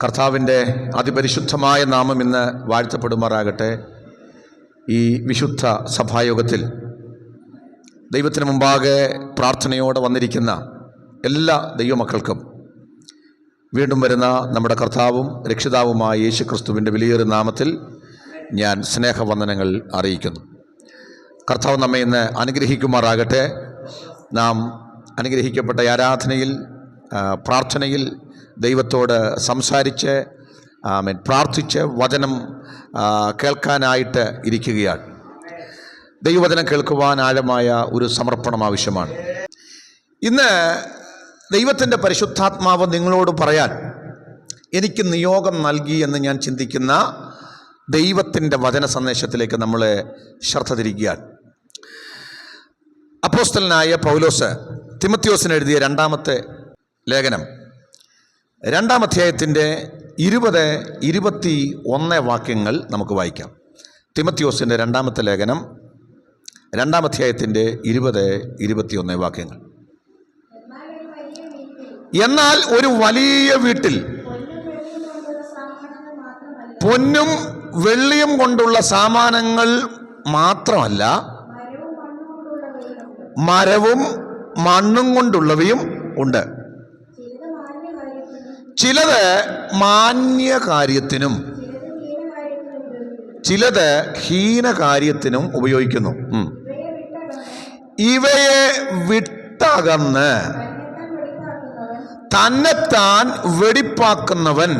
കർത്താവിൻ്റെ അതിപരിശുദ്ധമായ നാമം ഇന്ന് വാഴ്ത്തപ്പെടുമാറാകട്ടെ. ഈ വിശുദ്ധ സഭായോഗത്തിൽ ദൈവത്തിന് മുമ്പാകെ പ്രാർത്ഥനയോടെ വന്നിരിക്കുന്ന എല്ലാ ദൈവമക്കൾക്കും വീണ്ടും വരുന്ന നമ്മുടെ കർത്താവും രക്ഷിതാവുമായ യേശു ക്രിസ്തുവിൻ്റെ വിലയേറിയ നാമത്തിൽ ഞാൻ സ്നേഹവന്ദനങ്ങൾ അറിയിക്കുന്നു. കർത്താവ് നമ്മെ ഇന്ന് അനുഗ്രഹിക്കുമാറാകട്ടെ. നാം അനുഗ്രഹിക്കപ്പെട്ട ആരാധനയിൽ, പ്രാർത്ഥനയിൽ ദൈവത്തോട് സംസാരിച്ച് പ്രാർത്ഥിച്ച് വചനം കേൾക്കാനായിട്ട് ഇരിക്കുകയാണ്. ദൈവവചനം കേൾക്കുവാൻ ആഴമായ ഒരു സമർപ്പണം ആവശ്യമാണ്. ഇന്ന് ദൈവത്തിൻ്റെ പരിശുദ്ധാത്മാവ് നിങ്ങളോട് പറയാൻ എനിക്ക് നിയോഗം നൽകി എന്ന് ഞാൻ ചിന്തിക്കുന്ന ദൈവത്തിൻ്റെ വചന സന്ദേശത്തിലേക്ക് നമ്മൾ ശ്രദ്ധ തിരിക്കുകയാണ്. അപ്പോസ്തലനായ പൗലോസ് തിമോത്തിയോസിന് എഴുതിയ രണ്ടാമത്തെ ലേഖനം 2-ാം അധ്യായത്തിൻ്റെ 20-21 വാക്യങ്ങൾ നമുക്ക് വായിക്കാം. തിമോത്തിയോസിൻ്റെ 2-ാമത്തെ ലേഖനം 2-ാം അധ്യായത്തിൻ്റെ 20-21 വാക്യങ്ങൾ. എന്നാൽ ഒരു വലിയ വീട്ടിൽ പൊന്നും വെള്ളിയും കൊണ്ടുള്ള സാമാനങ്ങൾ മാത്രമല്ല, മരവും മണ്ണും കൊണ്ടുള്ളവയും ഉണ്ട്. ചിലത് മാന്യകാര്യത്തിനും ചിലത് ഹീനകാര്യത്തിനും ഉപയോഗിക്കുന്നു. ഇവയെ വിട്ടകന്ന് തന്നെത്താൻ വെടിപ്പാക്കുന്നവൻ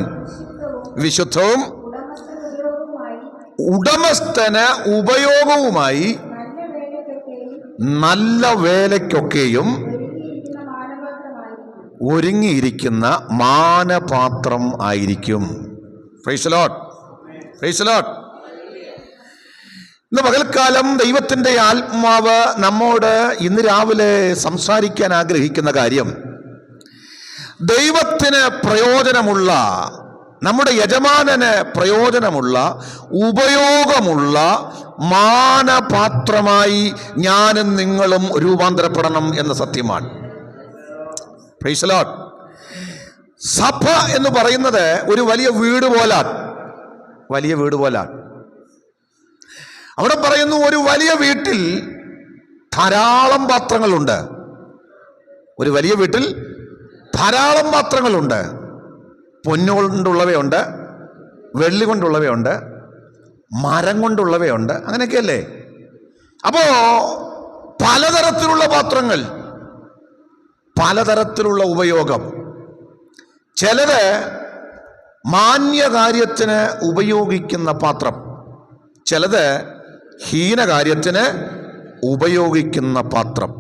വിശുദ്ധവും ഉടമസ്ഥന് ഉപയോഗവുമായി നല്ല വേലയ്ക്കൊക്കെയും ഒരുങ്ങിയിരിക്കുന്ന മാനപാത്രം ആയിരിക്കും. Praise the Lord, praise the Lord. ഇന്ന് പകൽക്കാലം ദൈവത്തിൻ്റെ ആത്മാവ് നമ്മോട് ഇന്ന് രാവിലെ സംസാരിക്കാൻ ആഗ്രഹിക്കുന്ന കാര്യം, ദൈവത്തിന് പ്രയോജനമുള്ള, നമ്മുടെ യജമാനന് പ്രയോജനമുള്ള, ഉപയോഗമുള്ള മാനപാത്രമായി ഞാനും നിങ്ങളും രൂപാന്തരപ്പെടണം എന്ന സത്യമാണ്. Praise the Lord. സഭ എന്ന് പറയുന്നത് ഒരു വലിയ വീട് പോലാണ്, വലിയ വീട് പോലാണ്. അവിടെ പറയുന്നു, ഒരു വലിയ വീട്ടിൽ ധാരാളം പാത്രങ്ങളുണ്ട്. ഒരു വലിയ വീട്ടിൽ ധാരാളം പാത്രങ്ങളുണ്ട്. പൊന്നുകൊണ്ടുള്ളവയുണ്ട്, വെള്ളി കൊണ്ടുള്ളവയുണ്ട്, മരം കൊണ്ടുള്ളവയുണ്ട്, അങ്ങനെയൊക്കെയല്ലേ. അപ്പോ പലതരത്തിലുള്ള പാത്രങ്ങൾ, പലതരത്തിലുള്ള ഉപയോഗം. ചിലത് മാന്യകാര്യത്തിന് ഉപയോഗിക്കുന്ന പാത്രം, ചിലത് ഹീനകാര്യത്തിന് ഉപയോഗിക്കുന്ന പാത്രം.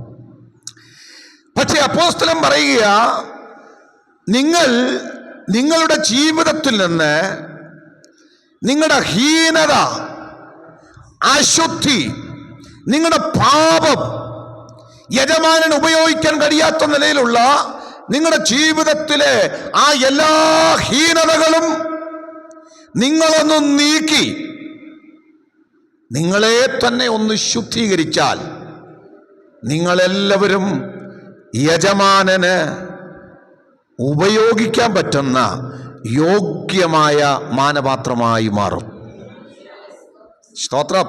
പക്ഷെ അപ്പോസ്തലൻ പറയുക, നിങ്ങൾ നിങ്ങളുടെ ജീവിതത്തിൽ നിന്ന് നിങ്ങളുടെ ഹീനത, അശുദ്ധി, നിങ്ങളുടെ പാപം, യജമാനൻ ഉപയോഗിക്കാൻ കഴിയാത്ത നിലയിലുള്ള നിങ്ങളുടെ ജീവിതത്തിലെ ആ എല്ലാ ഹീനതകളും നിങ്ങളൊന്ന് നീക്കി നിങ്ങളെ തന്നെ ഒന്ന് ശുദ്ധീകരിച്ചാൽ നിങ്ങളെല്ലാവരും യജമാനന് ഉപയോഗിക്കാൻ പറ്റുന്ന യോഗ്യമായ മാനപാത്രമായി മാറും. സ്തോത്രം.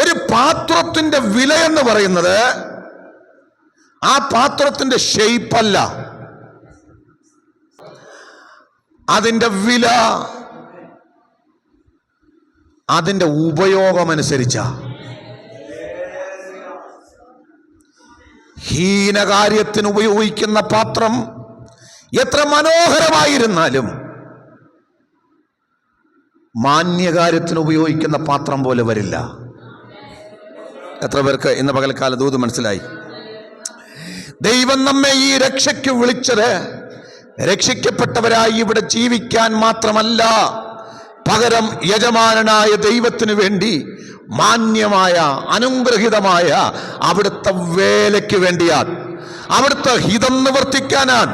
ഒരു പാത്രത്തിന്റെ വില എന്ന് പറയുന്നത് ആ പാത്രത്തിന്റെ ഷേപ്പല്ല, അതിന്റെ വില അതിന്റെ ഉപയോഗമനുസരിച്ചാ. ഹീനകാര്യത്തിന് ഉപയോഗിക്കുന്ന പാത്രം എത്ര മനോഹരമായിരുന്നാലും മാന്യകാര്യത്തിന് ഉപയോഗിക്കുന്ന പാത്രം പോലെ വരില്ല. എത്ര പേർക്ക് ഇന്ന് പകൽക്കാലം ദൂത് മനസ്സിലായി? ദൈവം നമ്മെ ഈ രക്ഷയ്ക്ക് വിളിച്ചത് രക്ഷിക്കപ്പെട്ടവരായി ഇവിടെ ജീവിക്കാൻ മാത്രമല്ല, പകരം യജമാനനായ ദൈവത്തിന് വേണ്ടി മാന്യമായ, അനുഗ്രഹിതമായ അവിടുത്തെ വേലയ്ക്ക് വേണ്ടിയാണ്. അവിടുത്തെ ഹിതം നിവർത്തിക്കാനാണ്,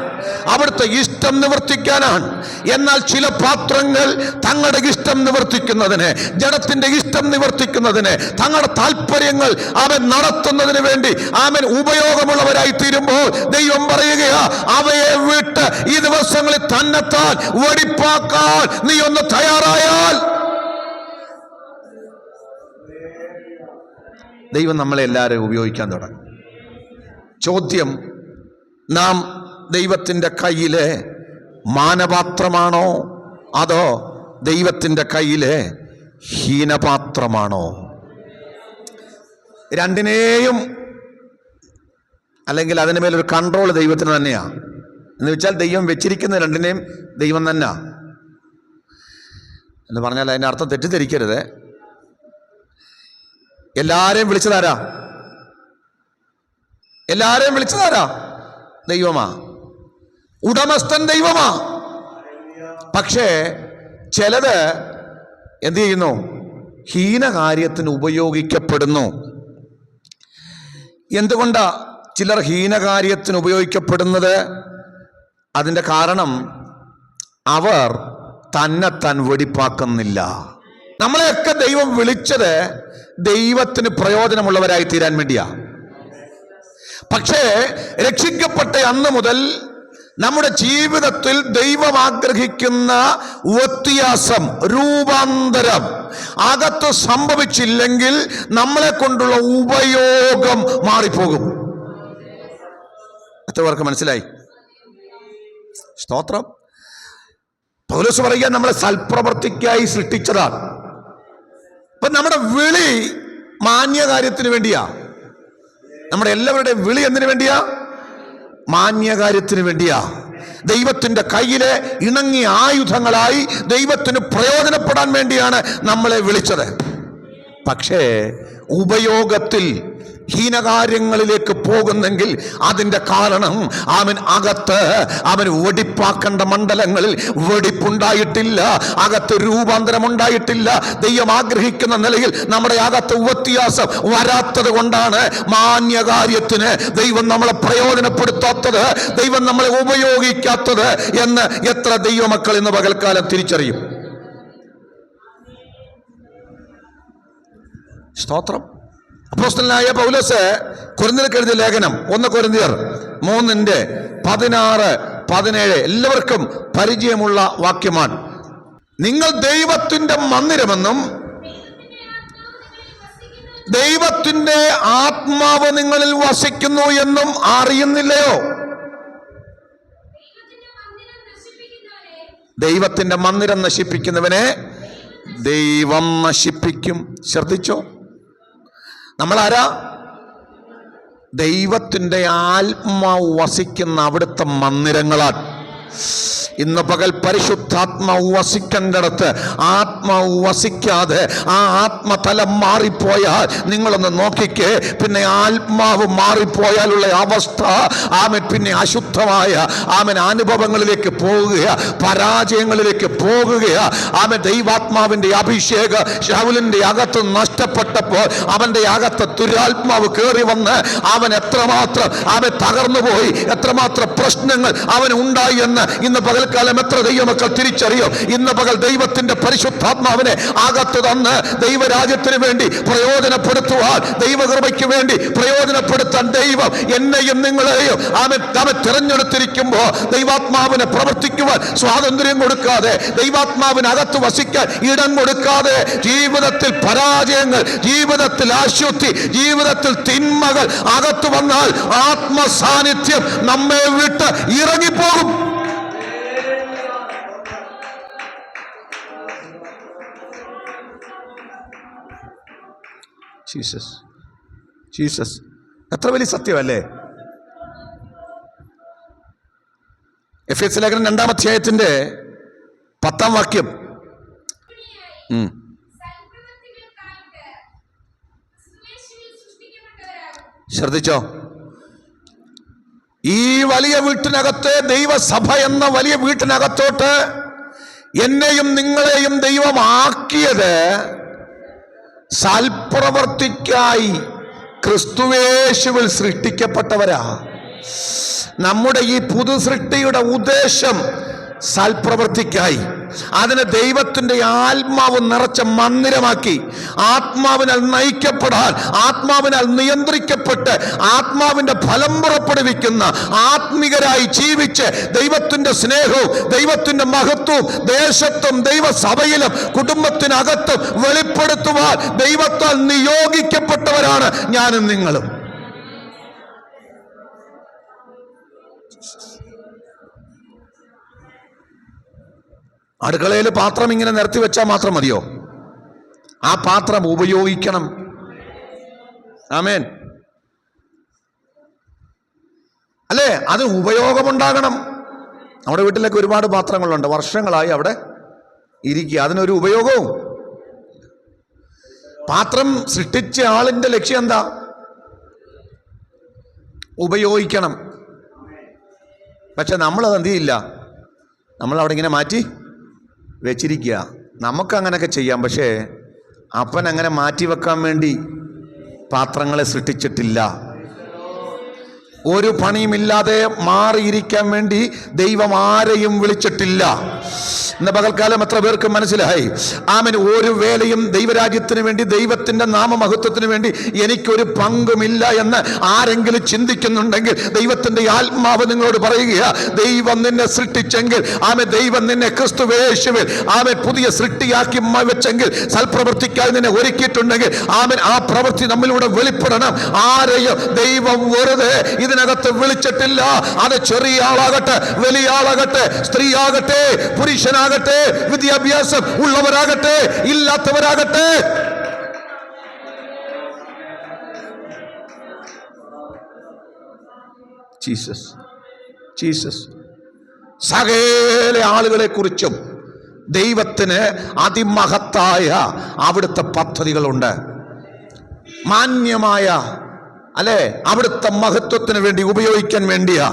അവിടുത്തെ ഇഷ്ടം നിവർത്തിക്കാനാണ്. എന്നാൽ ചില പാത്രങ്ങൾ തങ്ങളുടെ ഇഷ്ടം നിവർത്തിക്കുന്നതിന്, ജഡത്തിന്റെ ഇഷ്ടം നിവർത്തിക്കുന്നതിന്, തങ്ങളുടെ താല്പര്യങ്ങൾ അവൻ നടത്തുന്നതിന് വേണ്ടി അവൻ ഉപയോഗമുള്ളവരായി തീരുമ്പോൾ ദൈവം പറയുകയാ, അവയെ വിട്ട് ഈ ദിവസങ്ങളിൽ തന്നെത്താൻ വെടിപ്പാക്കാൻ നീ ഒന്ന് തയ്യാറായാൽ ദൈവം നമ്മളെ എല്ലാവരെയും ഉപയോഗിക്കാൻ തുടങ്ങും. ചോദ്യം, നാം ദൈവത്തിൻ്റെ കയ്യിലെ മാനപാത്രമാണോ അതോ ദൈവത്തിൻ്റെ കയ്യിലെ ഹീനപാത്രമാണോ? രണ്ടിനെയും, അല്ലെങ്കിൽ അതിന് മേലൊരു കൺട്രോൾ ദൈവത്തിന് തന്നെയാണ്. എന്ന് വെച്ചാൽ ദൈവം വെച്ചിരിക്കുന്ന രണ്ടിനെയും ദൈവം തന്നെ എന്ന് പറഞ്ഞാൽ അതിൻ്റെ അർത്ഥം തെറ്റിദ്ധരിക്കരുത്. എല്ലാരെയും വിളിച്ചതാരാ? എല്ലാരെയും വിളിച്ചതാരാ? ദൈവമാ. ഉടമസ്ഥൻ ദൈവമാ. പക്ഷേ ചിലത് എന്ത് ചെയ്യുന്നു? ഹീനകാര്യത്തിന് ഉപയോഗിക്കപ്പെടുന്നു. എന്തുകൊണ്ടാ ചിലർ ഹീനകാര്യത്തിന് ഉപയോഗിക്കപ്പെടുന്നത്? അതിൻ്റെ കാരണം അവർ തന്നെത്താൻ വെടിപ്പാക്കുന്നില്ല. നമ്മളെയൊക്കെ ദൈവം വിളിച്ചത് ദൈവത്തിന് പ്രയോജനമുള്ളവരായി തീരാൻ വേണ്ടിയാ. പക്ഷേ രക്ഷിക്കപ്പെട്ട അന്ന് മുതൽ നമ്മുടെ ജീവിതത്തിൽ ദൈവം ആഗ്രഹിക്കുന്ന വ്യത്യാസം, രൂപാന്തരം അകത്ത് സംഭവിച്ചില്ലെങ്കിൽ നമ്മളെ കൊണ്ടുള്ള ഉപയോഗം മാറിപ്പോകും. എത്ര പേർക്ക് മനസ്സിലായി? സ്തോത്രം. പൗലോസ് പറയുക, നമ്മളെ സൽപ്രവർത്തിക്കായി സൃഷ്ടിച്ചതാണ്. അപ്പൊ നമ്മുടെ വിളി മാന്യകാര്യത്തിന് വേണ്ടിയാ. നമ്മുടെ എല്ലാവരുടെയും വിളി എന്തിനു വേണ്ടിയാ? മാന്യകാര്യത്തിന് വേണ്ടിയാ. ദൈവത്തിന്റെ കയ്യിലെ ഇണങ്ങിയ ആയുധങ്ങളായി ദൈവത്തിന് പ്രയോജനപ്പെടാൻ വേണ്ടിയാണ് നമ്മളെ വിളിച്ചത്. പക്ഷേ ഉപയോഗത്തിൽ ഹീനകാര്യങ്ങളിലേക്ക് പോകുന്നെങ്കിൽ അതിൻ്റെ കാരണം അവൻ വെടിപ്പാക്കേണ്ട മണ്ഡലങ്ങളിൽ വെടിപ്പുണ്ടായിട്ടില്ല, അകത്ത് രൂപാന്തരം ഉണ്ടായിട്ടില്ല. ദൈവം ആഗ്രഹിക്കുന്ന നിലയിൽ നമ്മുടെ അകത്ത് വ്യത്യാസം വരാത്തത് കൊണ്ടാണ് മാന്യകാര്യത്തിന് ദൈവം നമ്മളെ പ്രയോജനപ്പെടുത്താത്തത്, ദൈവം നമ്മളെ ഉപയോഗിക്കാത്തത് എന്ന് എത്ര ദൈവമക്കൾ ഇന്ന് പകൽക്കാലം തിരിച്ചറിയും? സ്തോത്രം. അപ്പോസ്തലനായ പൗലോസ് കൊരിന്ത്യർക്ക് എഴുതിയ ലേഖനം 1 കൊരിന്ത്യർ 3:16-17 എല്ലാവർക്കും പരിചയമുള്ള വാക്യമാണ്. നിങ്ങൾ ദൈവത്തിന്റെ മന്ദിരമെന്നും ദൈവത്തിന്റെ ആത്മാവ് നിങ്ങളിൽ വസിക്കുന്നു എന്നും അറിയുന്നില്ലയോ? ദൈവത്തിന്റെ മന്ദിരം നശിപ്പിക്കുന്നവനെ ദൈവം നശിപ്പിക്കും. ശ്രദ്ധിച്ചോ? നമ്മളാരാ? ദൈവത്തിൻ്റെ ആത്മാവ് വസിക്കുന്ന അവിടുത്തെ മന്ദിരങ്ങളാണ്. ഇന്ന് പകൽ പരിശുദ്ധാത്മാവ് വസിക്കേണ്ടടുത്ത് ആത്മാവ് വസിക്കാതെ ആ ആത്മതലം മാറിപ്പോയാൽ നിങ്ങളൊന്ന് നോക്കിക്കേ. പിന്നെ ആത്മാവ് മാറിപ്പോയാലുള്ള അവസ്ഥ പിന്നെ അശുദ്ധമായ അനുഭവങ്ങളിലേക്ക് പോകുകയാ, പരാജയങ്ങളിലേക്ക് പോകുകയാ. ദൈവാത്മാവിന്റെ അഭിഷേക ശൗലിന്റെ അകത്ത് നഷ്ടപ്പെട്ടപ്പോൾ അവന്റെ അകത്ത് ദുരാത്മാവ് കയറി വന്ന് അവൻ എത്രമാത്രം തകർന്നുപോയി, എത്രമാത്രം പ്രശ്നങ്ങൾ അവൻ ഉണ്ടായി എന്ന് ഇന്ന് പകൽക്കാലം എത്ര ദൈവമക്കൾ തിരിച്ചറിയും? ഇന്ന് പകൽ ദൈവത്തിന്റെ പരിശുദ്ധാത്മാവിനെ അകത്ത് തന്ന് ദൈവരാജ്യത്തിന് വേണ്ടി പ്രയോജനപ്പെടുത്തുവാൻ, ദൈവകൃപയ്ക്ക് വേണ്ടി പ്രയോജനപ്പെടുത്താൻ ദൈവം എന്നെയും നിങ്ങളെയും അവൻ തിരഞ്ഞെടുത്തിരിക്കുമ്പോൾ ദൈവാത്മാവിനെ പ്രവർത്തിക്കുവാൻ സ്വാതന്ത്ര്യം കൊടുക്കാതെ, ദൈവാത്മാവിനകത്ത് വസിക്കാൻ ഇടം കൊടുക്കാതെ ജീവിതത്തിൽ പരാജയങ്ങൾ, ജീവിതത്തിൽ അശുദ്ധി, ജീവിതത്തിൽ തിന്മകൾ അകത്ത് വന്നാൽ ആത്മസാന്നിധ്യം നമ്മെ വിട്ട് ഇറങ്ങിപ്പോകും. ജീസസ് എത്ര വലിയ സത്യമല്ലേ? എഫേസ്യ ലേഖനം 2-ാം അധ്യായത്തിന്റെ 10-ാം വാക്യം. ശ്രദ്ധിച്ചോ? ഈ വലിയ വീട്ടിനകത്ത്, ദൈവസഭ എന്ന വലിയ വീട്ടിനകത്തോട്ട് എന്നെയും നിങ്ങളെയും ദൈവം ആക്കിയത് സൽപ്രവർത്തിക്കായി ക്രിസ്തുയേശുവിൽ സൃഷ്ടിക്കപ്പെട്ടവരാ. നമ്മുടെ ഈ പുതു സൃഷ്ടിയുടെ ഉദ്ദേശം സൽപ്രവൃത്തിക്കായി, അതിനെ ദൈവത്തിന്റെ ആത്മാവ് നിറച്ച മന്ദിരമാക്കി, ആത്മാവിനാൽ നയിക്കപ്പെടാൻ, ആത്മാവിനാൽ നിയന്ത്രിക്കപ്പെട്ട് ആത്മാവിന്റെ ഫലം പുറപ്പെടുവിക്കുന്ന ആത്മികരായി ജീവിച്ച് ദൈവത്തിന്റെ സ്നേഹവും ദൈവത്തിന്റെ മഹത്വവും ദേശത്തും ദൈവസഭയിലും കുടുംബത്തിനകത്തും വെളിപ്പെടുത്തുവാൻ ദൈവത്താൽ നിയോഗിക്കപ്പെട്ടവരാണ് ഞാനും നിങ്ങളും. അടുക്കളയിൽ പാത്രം ഇങ്ങനെ നിരത്തി വെച്ചാൽ മാത്രം മതിയോ? ആ പാത്രം ഉപയോഗിക്കണം. ആമേൻ. അല്ലേ? അത് ഉപയോഗമുണ്ടാകണം. നമ്മുടെ വീട്ടിലൊക്കെ ഒരുപാട് പാത്രങ്ങളുണ്ട്, വർഷങ്ങളായി അവിടെ ഇരിക്കുക, അതിനൊരു ഉപയോഗവും. പാത്രം സൃഷ്ടിച്ച ആളിന്റെ ലക്ഷ്യം എന്താ? ഉപയോഗിക്കണം. പക്ഷെ നമ്മളത് എന്ത് ചെയ്യില്ല, നമ്മളവിടെ ഇങ്ങനെ മാറ്റി വെച്ചിരിക്കുക. നമുക്കങ്ങനെയൊക്കെ ചെയ്യാം, പക്ഷേ അപ്പൻ അങ്ങനെ മാറ്റി വെക്കാൻ വേണ്ടി പാത്രങ്ങളെ സൃഷ്ടിച്ചിട്ടില്ല. ഒരു പണിയുമില്ലാതെ മാറിയിരിക്കാൻ വേണ്ടി ദൈവം ആരെയും വിളിച്ചിട്ടില്ല. ഇന്ന് പകൽക്കാലം എത്ര പേർക്ക് മനസ്സിലായി? ആമേൻ. ഒരു വേലയും ദൈവരാജ്യത്തിന് വേണ്ടി, ദൈവത്തിന്റെ നാമമഹത്വത്തിന് വേണ്ടി എനിക്കൊരു പങ്കുമില്ല എന്ന് ആരെങ്കിലും ചിന്തിക്കുന്നുണ്ടെങ്കിൽ ദൈവത്തിന്റെ ആത്മാവ് നിങ്ങളോട് പറയുക, ദൈവം നിന്നെ സൃഷ്ടിച്ചെങ്കിൽ, ആമേൻ, ദൈവം നിന്നെ ക്രിസ്തുവേശുവിൽ ആമേൻ പുതിയ സൃഷ്ടിയാക്കി വെച്ചെങ്കിൽ, സൽപ്രവൃത്തിക്കായി നിന്നെ ഒരുക്കിയിട്ടുണ്ടെങ്കിൽ, ആമേൻ, ആ പ്രവൃത്തി നമ്മിലൂടെ വെളിപ്പെടണം. ആരെയും ദൈവം വെറുതെ ഇതിനകത്ത് വിളിച്ചിട്ടില്ല. അത് ചെറിയ ആളാകട്ടെ, വലിയ ആളാകട്ടെ, സ്ത്രീ ആകട്ടെ, പുരുഷനാകട്ടെ, വിദ്യാഭ്യാസം ഉള്ളവരാകട്ടെ, ഇല്ലാത്തവരാകട്ടെ, ജീസസ് ജീസസ് സകല ആളുകളെ കുറിച്ചും ദൈവത്തിന് അതിമഹത്തായ അവിടുത്തെ പദ്ധതികളുണ്ട്. മാന്യമായ, അല്ലെ, അവിടുത്തെ മഹത്വത്തിന് വേണ്ടി ഉപയോഗിക്കാൻ വേണ്ടിയാ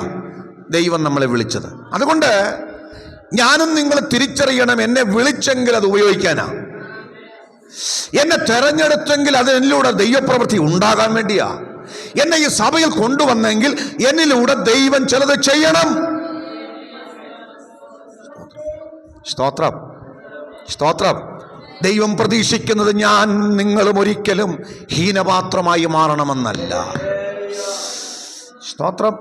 ദൈവം നമ്മളെ വിളിച്ചത്. അതുകൊണ്ട് ഞാനും നിങ്ങൾ തിരിച്ചറിയണം, എന്നെ വിളിച്ചെങ്കിൽ അത് ഉപയോഗിക്കാനാ, എന്നെ തെരഞ്ഞെടുത്തെങ്കിൽ അത് എന്നിലൂടെ ദൈവപ്രവൃത്തി ഉണ്ടാകാൻ വേണ്ടിയാ, എന്നെ ഈ സഭയിൽ കൊണ്ടുവന്നെങ്കിൽ എന്നിലൂടെ ദൈവം ചിലത് ചെയ്യണം. സ്തോത്രം സ്തോത്രം. ദൈവം പ്രതീക്ഷിക്കുന്നത് ഞാൻ നിങ്ങളും ഒരിക്കലും ഹീനപാത്രമായി മാറണമെന്നല്ല. സ്തോത്രം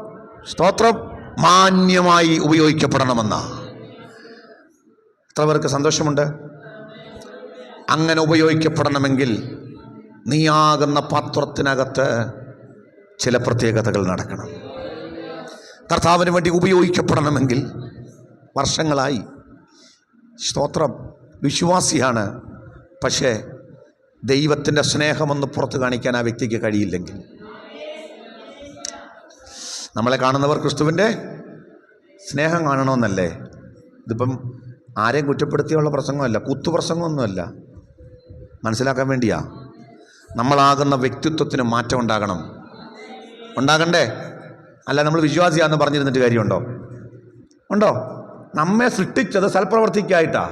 സ്തോത്രം. മാന്യമായി ഉപയോഗിക്കപ്പെടണമെന്ന എത്ര പേർക്ക് സന്തോഷമുണ്ട്? അങ്ങനെ ഉപയോഗിക്കപ്പെടണമെങ്കിൽ നീയാകുന്ന പാത്രത്തിനകത്ത് ചില പ്രത്യേകതകൾ നടക്കണം. കർത്താവിന് വേണ്ടി ഉപയോഗിക്കപ്പെടണമെങ്കിൽ വർഷങ്ങളായി, സ്തോത്രം, വിശ്വാസിയാണ്, പക്ഷേ ദൈവത്തിൻ്റെ സ്നേഹമൊന്ന് പുറത്ത് കാണിക്കാൻ ആ വ്യക്തിക്ക് കഴിയില്ലെങ്കിൽ, നമ്മളെ കാണുന്നവർ ക്രിസ്തുവിൻ്റെ സ്നേഹം കാണണമെന്നല്ലേ? ഇതിപ്പം ആരെയും കുറ്റപ്പെടുത്തിയുള്ള പ്രസംഗമല്ല, കുത്തുപ്രസംഗമൊന്നുമല്ല, മനസ്സിലാക്കാൻ വേണ്ടിയാ. നമ്മളാകുന്ന വ്യക്തിത്വത്തിന് മാറ്റം ഉണ്ടാകണം. ഉണ്ടാകണ്ടേ? അല്ല നമ്മൾ വിശ്വാസിയാണെന്ന് പറഞ്ഞിരുന്നിട്ട് കാര്യമുണ്ടോ? ഉണ്ടോ? നമ്മെ സൃഷ്ടിച്ചത് സൽപ്രവർത്തിക്കായിട്ടാ.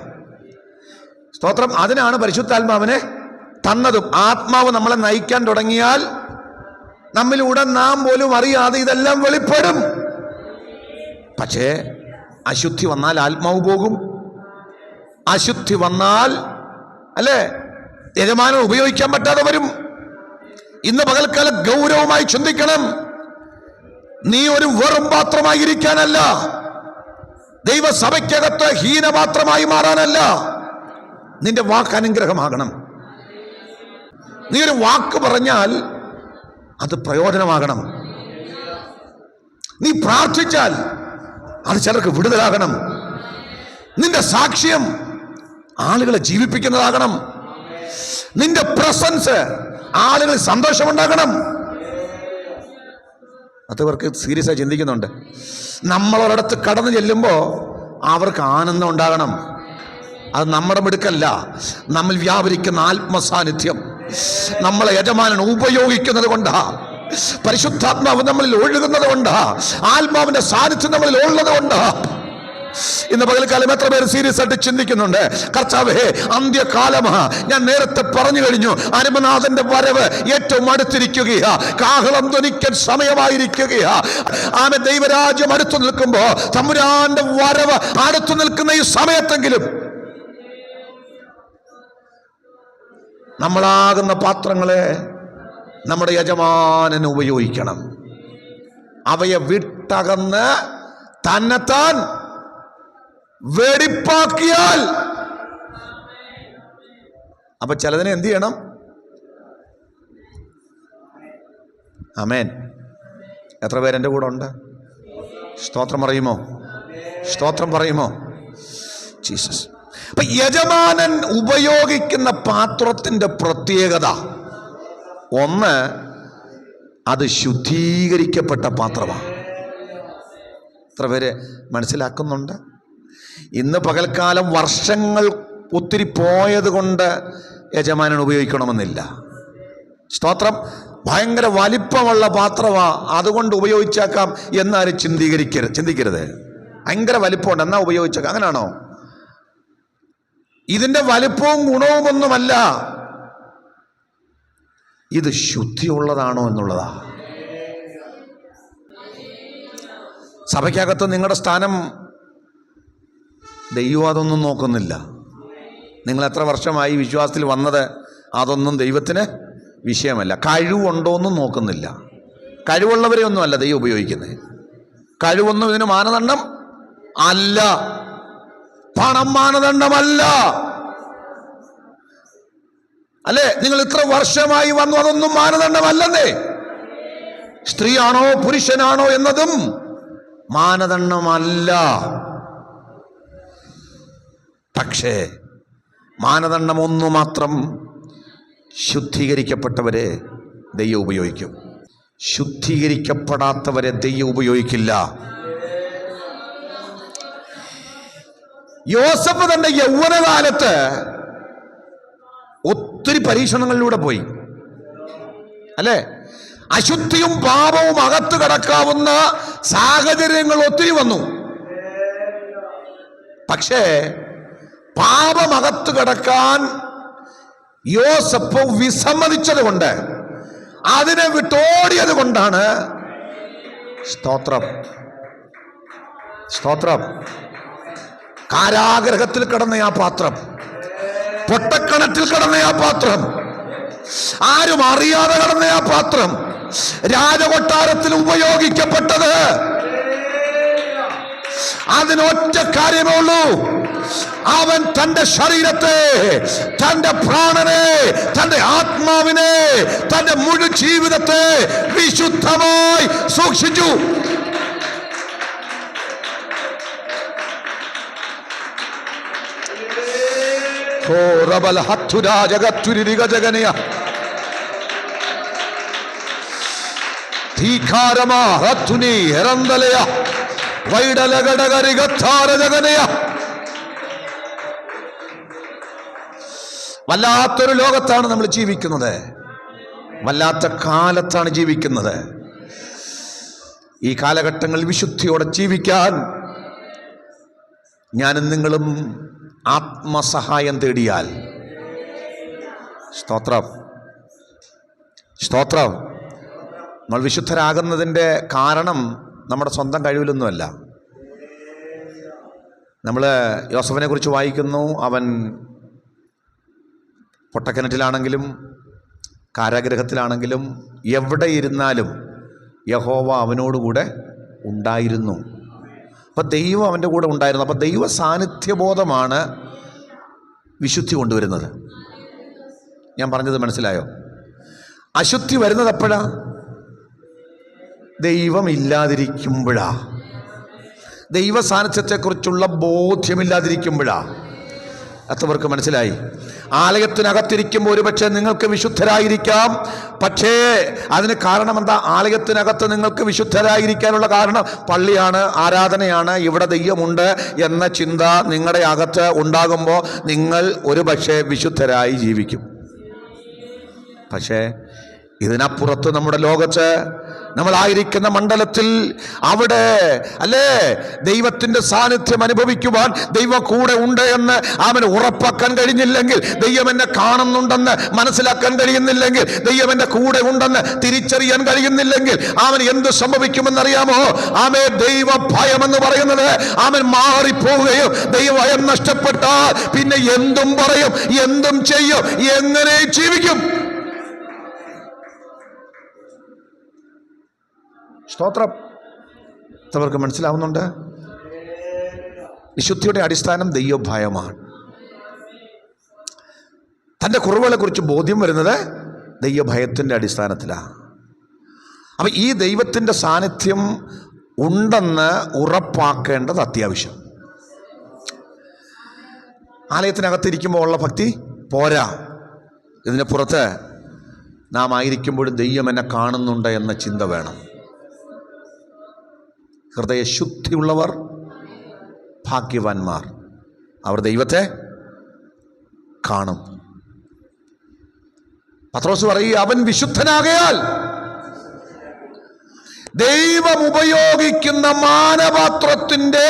സ്തോത്രം. അതിനാണ് പരിശുദ്ധാത്മാവിനെ തന്നതും. ആത്മാവ് നമ്മളെ നയിക്കാൻ തുടങ്ങിയാൽ നമ്മിലൂടെ നാം പോലും അറിയാതെ ഇതെല്ലാം വെളിപ്പെടും. പക്ഷേ അശുദ്ധി വന്നാൽ ആത്മാവ് പോകും. അശുദ്ധി വന്നാൽ, അല്ലേ, യജമാനൻ ഉപയോഗിക്കാൻ പറ്റാതെ വരും. ഇന്ന് പകൽക്കാലം ഗൗരവമായി ചിന്തിക്കണം. നീ ഒരു വെറും പാത്രമായിരിക്കാനല്ല, ദൈവസഭയ്ക്കകത്ത് ഹീനപാത്രമായി മാറാനല്ല. നിന്റെ വാക്ക് അനുഗ്രഹമാകണം. നീ ഒരു വാക്ക് പറഞ്ഞാൽ അത് പ്രയോജനമാകണം. നീ പ്രാർത്ഥിച്ചാൽ അത് ചിലർക്ക് വിടുതലാകണം. നിന്റെ സാക്ഷ്യം ആളുകളെ ജീവിപ്പിക്കുന്നതാകണം. നിന്റെ പ്രസൻസ് ആളുകളിൽ സന്തോഷമുണ്ടാകണം. അതവർക്ക് സീരിയസ് ആയി ചിന്തിക്കുന്നുണ്ട്. നമ്മളൊരിടത്ത് കടന്നു ചെല്ലുമ്പോൾ അവർക്ക് ആനന്ദം ഉണ്ടാകണം. അത് നമ്മുടെ മിടുക്കല്ല, നമ്മൾ വ്യാപരിക്കുന്ന ആത്മസാന്നിധ്യം നമ്മളെ യജമാനൻ ഉപയോഗിക്കുന്നത് കൊണ്ടാ, പരിശുദ്ധാത്മാവ് നമ്മളിൽ ഒഴുകുന്നത് കൊണ്ടാ, ആത്മാവിന്റെ സാന്നിധ്യം നമ്മളിൽ ഉള്ളത് കൊണ്ടാ. ഇന്ന് പകൽക്കാലം എത്ര പേര് സീരിയസ് ആയിട്ട് ചിന്തിക്കുന്നുണ്ട്, കർത്താവേ അന്ത്യകാലമാ, ഞാൻ നേരത്തെ പറഞ്ഞു കഴിഞ്ഞു, അരുമനാഥന്റെ വരവ് ഏറ്റവും അടുത്തിരിക്കുകയാ, കാഹളം ധ്വനിക്കാൻ സമയമായിരിക്കുകയാ. ആമേൻ. ദൈവരാജ്യം അടുത്തു നിൽക്കുമ്പോ തമ്പുരാന്റെ വരവ് അടുത്തു നിൽക്കുന്ന ഈ സമയത്തെങ്കിലും നമ്മളാകുന്ന പാത്രങ്ങളെ നമ്മുടെ യജമാനന് ഉപയോഗിക്കണം. അവയെ വിട്ടകന്ന് തന്നെത്താൻ വെടിപ്പാക്കിയാൽ, അപ്പൊ ചിലതിനെ എന്ത് ചെയ്യണം? ആമേൻ. എത്ര പേരെൻ്റെ കൂടെ ഉണ്ട്? സ്തോത്രം പറയുമോ? സ്തോത്രം പറയുമോ? ജീസസ്. അപ്പൊ യജമാനൻ ഉപയോഗിക്കുന്ന പാത്രത്തിന്റെ പ്രത്യേകത ഒന്ന്, അത് ശുദ്ധീകരിക്കപ്പെട്ട പാത്രമാണ്. എത്ര പേര് മനസ്സിലാക്കുന്നുണ്ട്? ഇന്ന് പകൽക്കാലം വർഷങ്ങൾ ഒത്തിരി പോയത് കൊണ്ട് യജമാനൻ ഉപയോഗിക്കണമെന്നില്ല. സ്തോത്രം. ഭയങ്കര വലിപ്പമുള്ള പാത്രമാണ്, അതുകൊണ്ട് ഉപയോഗിച്ചേക്കാം എന്നാരും ചിന്തിക്കരുത്. ഭയങ്കര വലിപ്പമുണ്ട് എന്നാ ഉപയോഗിച്ചേക്കാം, അങ്ങനെയാണോ? ഇതിന്റെ വലിപ്പവും ഗുണവുമൊന്നുമല്ല, ഇത് ശുദ്ധിയുള്ളതാണോ എന്നുള്ളതാ. സഭയ്ക്കകത്ത് നിങ്ങളുടെ സ്ഥാനം ദൈവം അതൊന്നും നോക്കുന്നില്ല. നിങ്ങൾ എത്ര വർഷമായി വിശ്വാസത്തിൽ വന്നത്, അതൊന്നും ദൈവത്തിന് വിഷയമല്ല. കഴിവുണ്ടോയെന്നും നോക്കുന്നില്ല. കഴിവുള്ളവരെ ഒന്നുമല്ല ദൈവം ഉപയോഗിക്കുന്നത്. കഴിവൊന്നും ഇതിന് മാനദണ്ഡം അല്ല. പണം മാനദണ്ഡമല്ല. അല്ലേ? നിങ്ങൾ ഇത്ര വർഷമായി വന്നു, അതൊന്നും മാനദണ്ഡമല്ലെന്നേ. സ്ത്രീയാണോ പുരുഷനാണോ എന്നതും മാനദണ്ഡമല്ല. പക്ഷേ മാനദണ്ഡം ഒന്നു മാത്രം, ശുദ്ധീകരിക്കപ്പെട്ടവരെ ദൈവം ഉപയോഗിക്കും, ശുദ്ധീകരിക്കപ്പെടാത്തവരെ ദൈവം ഉപയോഗിക്കില്ല. യോസഫ് തന്റെ യൗവനകാലത്ത് ഒത്തിരി പരീക്ഷണങ്ങളിലൂടെ പോയി, അല്ലേ? അശുദ്ധിയും പാപവും അകത്ത് കടക്കാവുന്ന സാഹചര്യങ്ങൾ ഒത്തിരി വന്നു. പക്ഷേ പാപമകത്ത് കടക്കാൻ യോസഫ് വിസമ്മതിച്ചത് കൊണ്ട്, അതിനെ വിട്ടോടിയത് കൊണ്ടാണ്, സ്തോത്രം സ്തോത്രം, കാരാഗ്രഹത്തിൽ കിടന്ന ആ പാത്രം, പൊട്ടക്കണത്തിൽ കിടന്ന ആ പാത്രം, ആരും അറിയാതെ കിടന്ന ആ പാത്രം രാജകൊട്ടാരത്തിൽ ഉപയോഗിക്കപ്പെട്ടത് അതിനൊറ്റ കാര്യമേ ഉള്ളൂ. അവൻ തന്റെ ശരീരത്തെ, തന്റെ പ്രാണനെ, തന്റെ ആത്മാവിനെ, തന്റെ മുഴു ജീവിതത്തെ വിശുദ്ധമായി സൂക്ഷിച്ചു. വല്ലാത്തൊരു ലോകത്താണ് നമ്മൾ ജീവിക്കുന്നത്, വല്ലാത്ത കാലത്താണ് ജീവിക്കുന്നത്. ഈ കാലഘട്ടങ്ങളിൽ വിശുദ്ധിയോടെ ജീവിക്കാൻ ഞാനും നിങ്ങളും ആത്മസഹായം തേടിയാൽ, സ്തോത്രം സ്തോത്രം, നമ്മൾ വിശുദ്ധരാകുന്നതിൻ്റെ കാരണം നമ്മുടെ സ്വന്തം കഴിവിലൊന്നുമല്ല. നമ്മൾ യോസഫിനെ കുറിച്ച് വായിക്കുന്നു. അവൻ പൊട്ടക്കിണറ്റിലാണെങ്കിലും കാരാഗ്രഹത്തിലാണെങ്കിലും എവിടെ ഇരുന്നാലും യഹോവ അവനോടുകൂടെ ഉണ്ടായിരുന്നു. അപ്പം ദൈവം അവൻ്റെ കൂടെ ഉണ്ടായിരുന്നു. അപ്പം ദൈവ സാന്നിധ്യബോധമാണ് വിശുദ്ധി കൊണ്ടുവരുന്നത്. ഞാൻ പറഞ്ഞത് മനസ്സിലായോ? അശുദ്ധി വരുന്നത് എപ്പോഴാ? ദൈവമില്ലാതിരിക്കുമ്പോഴാ, ദൈവ സാന്നിധ്യത്തെക്കുറിച്ചുള്ള ബോധ്യമില്ലാതിരിക്കുമ്പോഴാ. എത്രവർക്ക് മനസ്സിലായി? ആലയത്തിനകത്തിരിക്കുമ്പോൾ ഒരുപക്ഷെ നിങ്ങൾക്ക് വിശുദ്ധരായിരിക്കാം. പക്ഷേ അതിന് കാരണം എന്താ? ആലയത്തിനകത്ത് നിങ്ങൾക്ക് വിശുദ്ധരായിരിക്കാനുള്ള കാരണം പള്ളിയാണ്, ആരാധനയാണ്, ഇവിടെ ദൈവമുണ്ട് എന്ന ചിന്ത നിങ്ങളുടെ അകത്ത് ഉണ്ടാകുമ്പോൾ നിങ്ങൾ ഒരുപക്ഷെ വിശുദ്ധരായി ജീവിക്കും. പക്ഷേ ഇതിനപ്പുറത്ത് നമ്മുടെ ലോകത്ത് നമ്മളായിരിക്കുന്ന മണ്ഡലത്തിൽ അവിടെ അല്ലേ ദൈവത്തിന്റെ സാന്നിധ്യം അനുഭവിക്കുവാൻ ദൈവം കൂടെ ഉണ്ട് എന്ന് അവന് ഉറപ്പാക്കാൻ കഴിഞ്ഞില്ലെങ്കിൽ, ദൈവം എന്നെ കാണുന്നുണ്ടെന്ന് മനസ്സിലാക്കാൻ കഴിയുന്നില്ലെങ്കിൽ, ദൈവം എന്റെ കൂടെ ഉണ്ടെന്ന് തിരിച്ചറിയാൻ കഴിയുന്നില്ലെങ്കിൽ അവന് എന്ത് സംഭവിക്കുമെന്നറിയാമോ? ആമേ ദൈവ ഭയം എന്ന് പറയുന്നത് അവൻ മാറിപ്പോവുകയും, ദൈവഭയം നഷ്ടപ്പെട്ടാൽ പിന്നെ എന്തും പറയും, എന്തും ചെയ്യും, എങ്ങനെ ജീവിക്കും? സ്തോത്രം. അവർക്ക് മനസ്സിലാവുന്നുണ്ട്? വിശുദ്ധിയുടെ അടിസ്ഥാനം ദൈവഭയമാണ്. തൻ്റെ കുറവുകളെ കുറിച്ച് ബോധ്യം വരുന്നത് ദൈവഭയത്തിൻ്റെ അടിസ്ഥാനത്തിലാണ്. അപ്പം ഈ ദൈവത്തിൻ്റെ സാന്നിധ്യം ഉണ്ടെന്ന് ഉറപ്പാക്കേണ്ടത് അത്യാവശ്യം. ആലയത്തിനകത്തിരിക്കുമ്പോൾ ഉള്ള ഭക്തി പോരാ. ഇതിന് പുറത്ത് നാം ആയിരിക്കുമ്പോഴും ദൈവം എന്നെ കാണുന്നുണ്ട് എന്ന ചിന്ത വേണം. ഹൃദയശുദ്ധിയുള്ളവർ ഭാഗ്യവാന്മാർ, അവർ ദൈവത്തെ കാണും. പത്രോസ് പറയുക, അവൻ വിശുദ്ധനാകയാൽ ദൈവം ഉപയോഗിക്കുന്ന മാനപാത്രത്തിന്റെ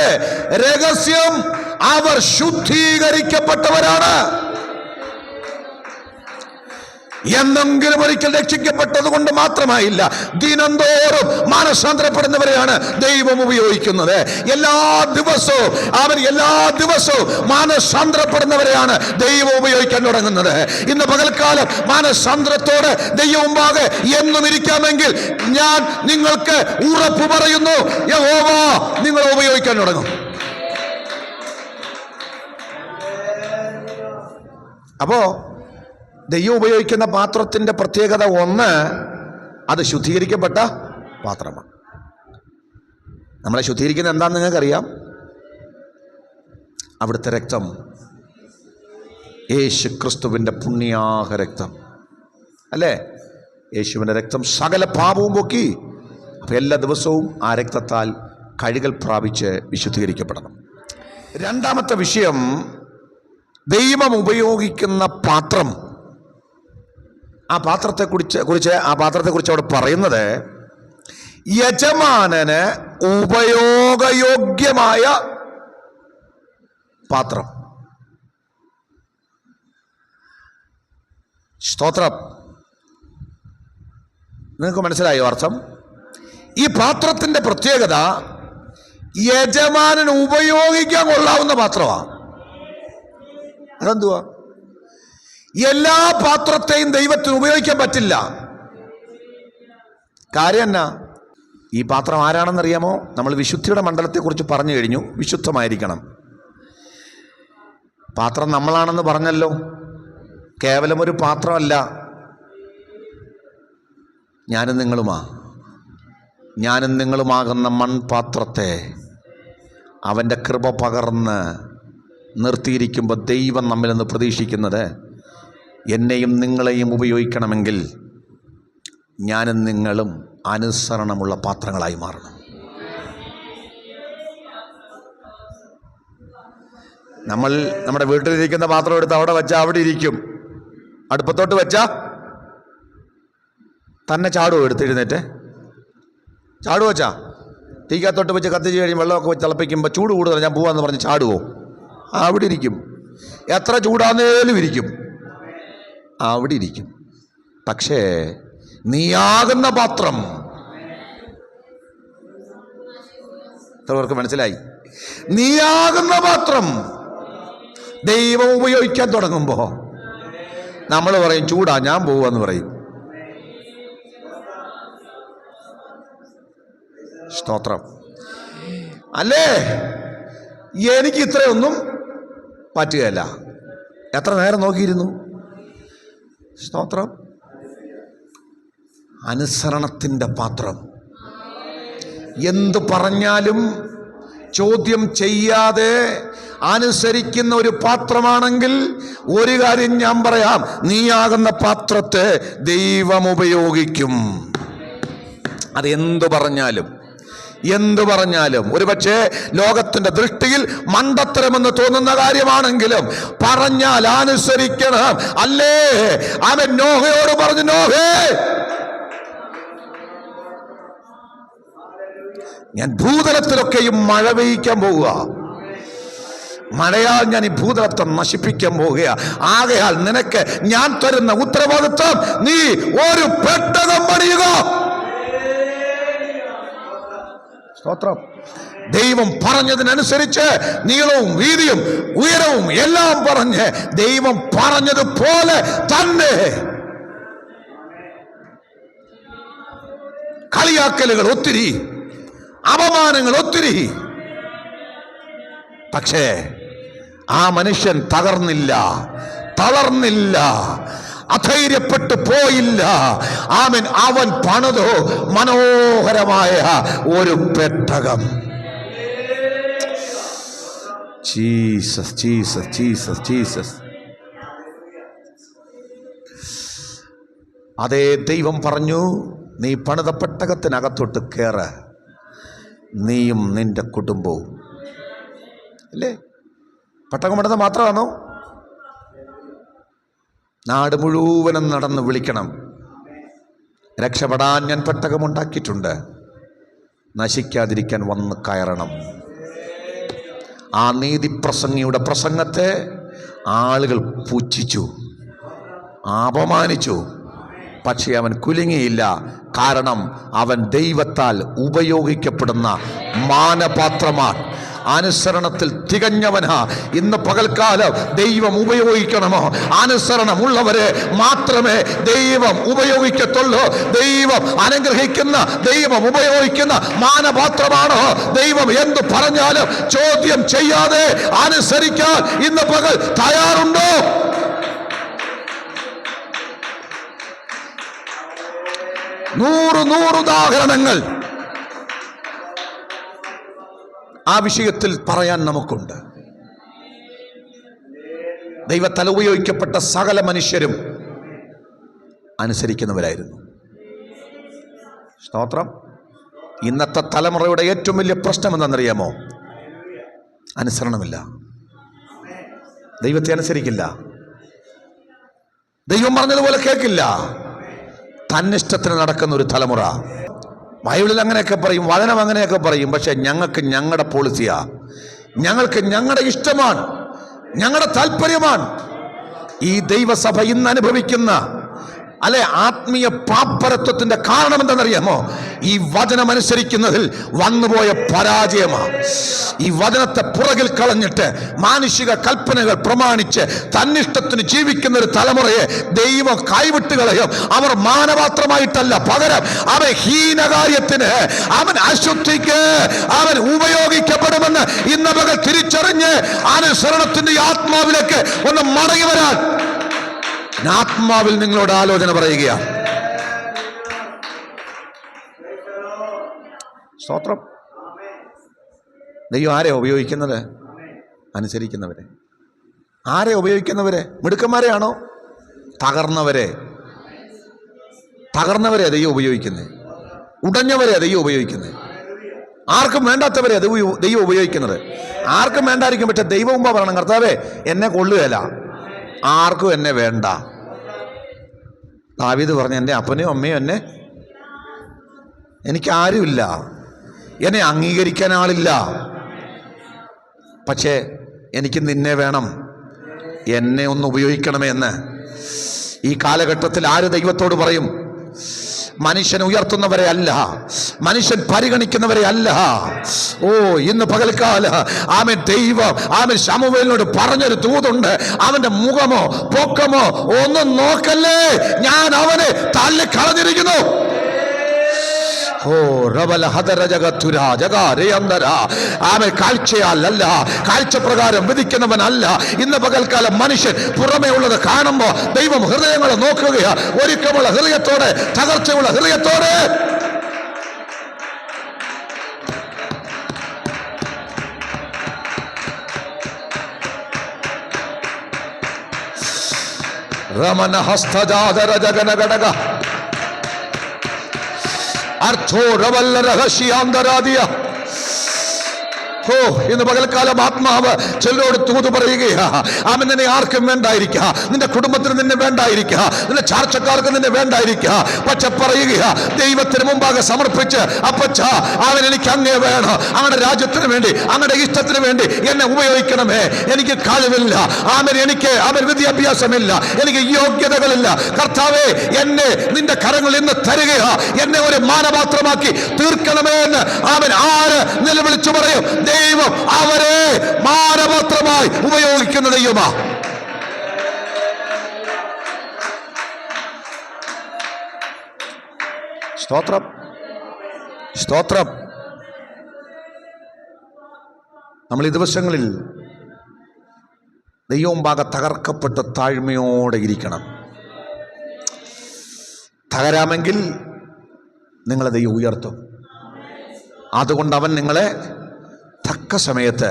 രഹസ്യം അവർ ശുദ്ധീകരിക്കപ്പെട്ടവരാണ്. എന്നെങ്കിലും ഒരിക്കൽ രക്ഷിക്കപ്പെട്ടത് കൊണ്ട് മാത്രമായില്ല, ദിനംതോറും മാനസാന്തരപ്പെടുന്നവരെയാണ് ദൈവം ഉപയോഗിക്കുന്നത്. എല്ലാ ദിവസവും മാനസാന്തരപ്പെടുന്നവരെയാണ് ദൈവം ഉപയോഗിക്കാൻ തുടങ്ങുന്നത്. ഇന്ന് പകൽക്കാലം മാനസാന്തരത്തോടെ ദൈവം മുമ്പാകെ എന്നും ഇരിക്കാമെങ്കിൽ ഞാൻ നിങ്ങൾക്ക് ഉറപ്പ് പറയുന്നു, യഹോവ നിങ്ങളെ ഉപയോഗിക്കാൻ തുടങ്ങും. അപ്പോ ദൈവം ഉപയോഗിക്കുന്ന പാത്രത്തിൻ്റെ പ്രത്യേകത ഒന്ന്, അത് ശുദ്ധീകരിക്കപ്പെട്ട പാത്രമാണ്. നമ്മളെ ശുദ്ധീകരിക്കുന്നത് എന്താണെന്ന് നിങ്ങൾക്കറിയാം? അവിടുത്തെ രക്തം, യേശു ക്രിസ്തുവിൻ്റെ പുണ്യാഹ രക്തം അല്ലേ? യേശുവിൻ്റെ രക്തം സകല പാപവും പൊക്കി. അപ്പം എല്ലാ ദിവസവും ആ രക്തത്താൽ കഴുകൽ പ്രാപിച്ച് വിശുദ്ധീകരിക്കപ്പെടണം. രണ്ടാമത്തെ വിഷയം, ദൈവം ഉപയോഗിക്കുന്ന പാത്രം. ആ പാത്രത്തെക്കുറിച്ച് അവിടെ പറയുന്നത് യജമാനന് ഉപയോഗയോഗ്യമായ പാത്രം. സ്തോത്രം. നിങ്ങൾക്ക് മനസ്സിലായോ അർത്ഥം? ഈ പാത്രത്തിന്റെ പ്രത്യേകത യജമാനന് ഉപയോഗിക്കാൻ കൊള്ളാവുന്ന പാത്രമാണ്. അതെന്തുവാ? എല്ലാ പാത്രത്തെയും ദൈവത്തിന് ഉപയോഗിക്കാൻ പറ്റില്ല. കാര്യം എന്നാ? ഈ പാത്രം ആരാണെന്നറിയാമോ? നമ്മൾ വിശുദ്ധിയുടെ മണ്ഡലത്തെക്കുറിച്ച് പറഞ്ഞു കഴിഞ്ഞു. വിശുദ്ധമായിരിക്കണം. പാത്രം നമ്മളാണെന്ന് പറഞ്ഞല്ലോ. കേവലം ഒരു പാത്രമല്ല, ഞാനും നിങ്ങളുമാകുന്ന മൺപാത്രത്തെ അവൻ്റെ കൃപ പകർന്ന് നിർത്തിയിരിക്കുമ്പോൾ ദൈവം നമ്മിൽ നിന്ന് പ്രതീക്ഷിക്കുന്നത്, എന്നെയും നിങ്ങളെയും ഉപയോഗിക്കണമെങ്കിൽ ഞാനും നിങ്ങളും അനുസരണമുള്ള പാത്രങ്ങളായി മാറണം. നമ്മൾ നമ്മുടെ വീട്ടിലിരിക്കുന്ന പാത്രം എടുത്ത് അവിടെ വെച്ചാൽ അവിടെ ഇരിക്കും. അടുപ്പത്തോട്ട് വെച്ചാൽ തന്നെ ചാടുവോ? എടുത്തെഴുന്നേറ്റ് ചാടുവോ? തീക്കകത്തോട്ട് വെച്ച് കത്തിച്ച് കഴിഞ്ഞ് വെള്ളമൊക്കെ വെച്ച് തിളപ്പിക്കുമ്പോൾ ചൂട് കൂടുതൽ, ഞാൻ പോവാന്ന് പറഞ്ഞ് ചാടുവോ? അവിടെ ഇരിക്കും. എത്ര ചൂടാന്നേലും ഇരിക്കും, അവിടെ ഇരിക്കും. പക്ഷേ നീയാകുന്ന പാത്രം, അവർക്ക് മനസ്സിലായി? നീയാകുന്ന പാത്രം ദൈവം ഉപയോഗിക്കാൻ തുടങ്ങുമ്പോ നമ്മൾ പറയും ചൂടാ, ഞാൻ പോവാന്ന് പറയും. സ്തോത്രം. അല്ലേ? എനിക്ക് ഇത്രയൊന്നും പറ്റുകയല്ല. എത്ര നേരം നോക്കിയിരുന്നു? സ്തോത്രം. അനുസരണത്തിൻ്റെ പാത്രം. എന്തു പറഞ്ഞാലും ചോദ്യം ചെയ്യാതെ അനുസരിക്കുന്ന ഒരു പാത്രമാണെങ്കിൽ ഒരു കാര്യം ഞാൻ പറയാം, നീയാകുന്ന പാത്രത്തെ ദൈവം ഉപയോഗിക്കും. അത് എന്തു പറഞ്ഞാലും ഒരുപക്ഷെ ലോകത്തിന്റെ ദൃഷ്ടിയിൽ മണ്ടത്തരമെന്ന് തോന്നുന്ന കാര്യമാണെങ്കിലും പറഞ്ഞാൽ അനുസരിക്കണം. അല്ലേ? അവൻ നോഹയോട് പറഞ്ഞു, നോഹേ ഞാൻ ഭൂതലത്തിലൊക്കെയും മഴ പെയ്യിക്കാൻ പോവുക. മഴയാൽ ഞാൻ ഈ ഭൂതലത്തെ നശിപ്പിക്കാൻ പോവുക. ആകയാൽ നിനക്ക് ഞാൻ തരുന്ന ഉത്തരവാദിത്വം, നീ ഒരു പെട്ടകം പണിയുക. സ്തോത്രം. ദൈവം പറഞ്ഞതിനനുസരിച്ച് നീളവും വീതിയും ഉയരവും എല്ലാം പറഞ്ഞ് ദൈവം പറഞ്ഞതുപോലെ തന്നെ. കളിയാക്കലുകൾ ഒത്തിരി, അപമാനങ്ങൾ ഒത്തിരി, പക്ഷേ ആ മനുഷ്യൻ തകർന്നില്ല, തളർന്നില്ല, അധൈര്യപ്പെട്ടു പോയില്ല. ആമേൻ. അവൻ പണിതു മനോഹരമായ ഒരു പെട്ടകം. Jesus, Jesus, Jesus, Jesus. അതേ ദൈവം പറഞ്ഞു, നീ പണിത പെട്ടകത്തിനകത്തോട്ട് കയറ, നീയും നിന്റെ കുടുംബവും. അല്ലേ? പെട്ടകം പണിത മാത്രമാണോ? നാട് മുഴുവനും നടന്ന് വിളിക്കണം, രക്ഷപ്പെടാൻ ഞാൻ പെട്ടകമുണ്ടാക്കിയിട്ടുണ്ട്, നശിക്കാതിരിക്കാൻ വന്ന് കയറണം. ആ നീതിപ്രസംഗിയുടെ പ്രസംഗത്തെ ആളുകൾ പുച്ഛിച്ചു, അപമാനിച്ചു. പക്ഷേ അവൻ കുലുങ്ങിയില്ല. കാരണം അവൻ ദൈവത്താൽ ഉപയോഗിക്കപ്പെടുന്ന മാനപാത്രമാണ്. അനുസരണത്തിൽ തികഞ്ഞവനാ. ഇന്ന് പകൽക്കാലം ദൈവം ഉപയോഗിക്കണമോ? അനുസരണമുള്ളവരെ മാത്രമേ ദൈവം ഉപയോഗിക്കത്തുള്ളൂ. ദൈവം അനുഗ്രഹിക്കുന്ന, ദൈവം ഉപയോഗിക്കുന്ന മാനപാത്രമാണോ? ദൈവം എന്തു പറഞ്ഞാലും ചോദ്യം ചെയ്യാതെ അനുസരിക്കാൻ ഇന്ന് പകൽ തയ്യാറുണ്ടോ? നൂറ് ഉദാഹരണങ്ങൾ ആ വിഷയത്തിൽ പറയാൻ നമുക്കുണ്ട്. ദൈവത്താൽ ഉപയോഗിക്കപ്പെട്ട സകല മനുഷ്യരും അനുസരിക്കുന്നവരായിരുന്നു. സ്തോത്രം. ഇന്നത്തെ തലമുറയുടെ ഏറ്റവും വലിയ പ്രശ്നം എന്താണെന്നറിയാമോ? അനുസരണമില്ല. ദൈവത്തെ അനുസരിക്കില്ല, ദൈവം പറഞ്ഞതുപോലെ കേൾക്കില്ല, തന്നിഷ്ടത്തിന് നടക്കുന്ന ഒരു തലമുറ. ബൈബിളിൽ അങ്ങനെയൊക്കെ പറയും, വചനം അങ്ങനെയൊക്കെ പറയും. പക്ഷെ ഞങ്ങൾക്ക് ഞങ്ങളുടെ പോളിസിയാ, ഞങ്ങൾക്ക് ഞങ്ങളുടെ ഇഷ്ടമാണ്, ഞങ്ങളുടെ താല്പര്യമാണ്. ഈ ദൈവസഭ ഇന്ന് അനുഭവിക്കുന്ന അല്ലെ ആത്മീയ പാപ്പരത്വത്തിന്റെ കാരണം എന്താണെന്നറിയാമോ? ഈ വചനം അനുസരിക്കുന്നതിൽ വന്നുപോയ പരാജയമാണ്. ഈ വചനത്തെ പുറകിൽ കളഞ്ഞിട്ട് മാനുഷിക കൽപ്പനകൾ പ്രമാണിച്ച് തന്നിഷ്ടത്തിന് ജീവിക്കുന്ന ഒരു തലമുറയെ ദൈവം കൈവിട്ടുകളയും. അവർ മാനപാത്രമായിട്ടല്ല, പകരം അവൻ ഹീനകാര്യത്തിന്, അവൻ അശുദ്ധിക്ക് അവൻ ഉപയോഗിക്കപ്പെടുമെന്ന് ഇന്ന് പകൽ തിരിച്ചറിഞ്ഞ് അനുസരണത്തിന്റെ ആത്മാവിലേക്ക് ഒന്ന് മടങ്ങി വരാൻ ആത്മാവിൽ നിങ്ങളോട് ആലോചന പറയുകയാണ്. സ്തോത്രം. ദൈവം ആരെ ഉപയോഗിക്കുന്നത്? അനുസരിക്കുന്നവരെ. ആരെ ഉപയോഗിക്കുന്നവരെ? മിടുക്കന്മാരെയാണോ? തകർന്നവരെ ദൈവം ഉപയോഗിക്കുന്നത്. ഉടഞ്ഞവരെ ദൈവം ഉപയോഗിക്കുന്നത്. ആർക്കും വേണ്ടാത്തവരെ ദൈവം ഉപയോഗിക്കുന്നത്. ആർക്കും വേണ്ടായിരിക്കും, പക്ഷെ ദൈവവും പറയണം, കർത്താവേ എന്നെ കൊള്ളുകയില്ല, ആർക്കും എന്നെ വേണ്ട. ദാവീദ് പറഞ്ഞു, എൻ്റെ അപ്പനും അമ്മയും എനിക്കാരുമില്ല, എന്നെ അംഗീകരിക്കാൻ ആളില്ല, പക്ഷേ എനിക്ക് നിന്നെ വേണം, എന്നെ ഒന്ന് ഉപയോഗിക്കണമേ എന്ന്. ഈ കാലഘട്ടത്തിൽ ആര് ദൈവത്തോട് പറയും? മനുഷ്യൻ ഉയർത്തുന്നവരെ അല്ല, മനുഷ്യൻ പരിഗണിക്കുന്നവരെ അല്ല. ഓ, ഇന്ന് പകൽക്കാല ആമൻ ദൈവം ആമൻ ശമൂവേലിനോട് പറഞ്ഞൊരു ദൂതുണ്ട്. അവന്റെ മുഖമോ പൊക്കമോ ഒന്നും നോക്കല്ലേ, ഞാൻ അവനെ തള്ളിക്കളഞ്ഞിരിക്കുന്നു. കാഴ്ചയാലല്ല, കാഴ്ചപ്രകാരം വിധിക്കുന്നവനല്ല. ഇന്ന് പകൽക്കാലം മനുഷ്യൻ പുറമേ ഉള്ളത് കാണുമ്പോ ദൈവം ഹൃദയങ്ങളെ നോക്കുകയാ. ഒരുക്കമുള്ള ഹൃദയത്തോടെ, തകർച്ചയുള്ള ഹൃദയത്തോടെ. രമന ഹസ്തജാതര ജഗന ഘടക ഓ, ഇന്ന് പകൽക്കാലം ആത്മാവ് ചിലരോട് തൂത് പറയുകയാ. ആമേൻ. നിന്നെ ആർക്കും വേണ്ടായിരിക്കുക, നിന്റെ കുടുംബത്തിന് നിന്നെ വേണ്ടായിരിക്കുക, നിന്റെ ചാർച്ചക്കാർക്ക് നിന്നെ വേണ്ടായിരിക്കുക. പക്ഷെ പറയുകയാ, ദൈവത്തിന് മുമ്പാകെ സമർപ്പിച്ച്, അപ്പച്ച അവൻ എനിക്ക് അങ്ങേ വേണം, അങ്ങയുടെ രാജ്യത്തിന് വേണ്ടി, അങ്ങയുടെ ഇഷ്ടത്തിന് വേണ്ടി എന്നെ ഉപയോഗിക്കണമേ. എനിക്ക് കഴിവില്ല ആമേൻ, എനിക്ക് വിദ്യാഭ്യാസമില്ല, എനിക്ക് യോഗ്യതകളില്ല. കർത്താവേ, എന്നെ നിന്റെ കരങ്ങളിൽ ഇന്ന് തരികയാ, എന്നെ ഒരു മാനപാത്രമാക്കി തീർക്കണമേ എന്ന് ആമേൻ ആര് നിലവിളിച്ചു പറയും? ദൈവം അവരെ മാനപാത്രമായി ഉപയോഗിക്കുന്ന ദൈവമാ. സ്തോത്രം, സ്തോത്രം. നമ്മൾ ഈ ദിവസങ്ങളിൽ ദൈവം ഭാഗം തകർക്കപ്പെട്ട് താഴ്മയോടെ ഇരിക്കണം. തകരാമെങ്കിൽ നിങ്ങളെ ദൈവം ഉയർത്തും. അതുകൊണ്ട് അവൻ നിങ്ങളെ തക്ക സമയത്ത്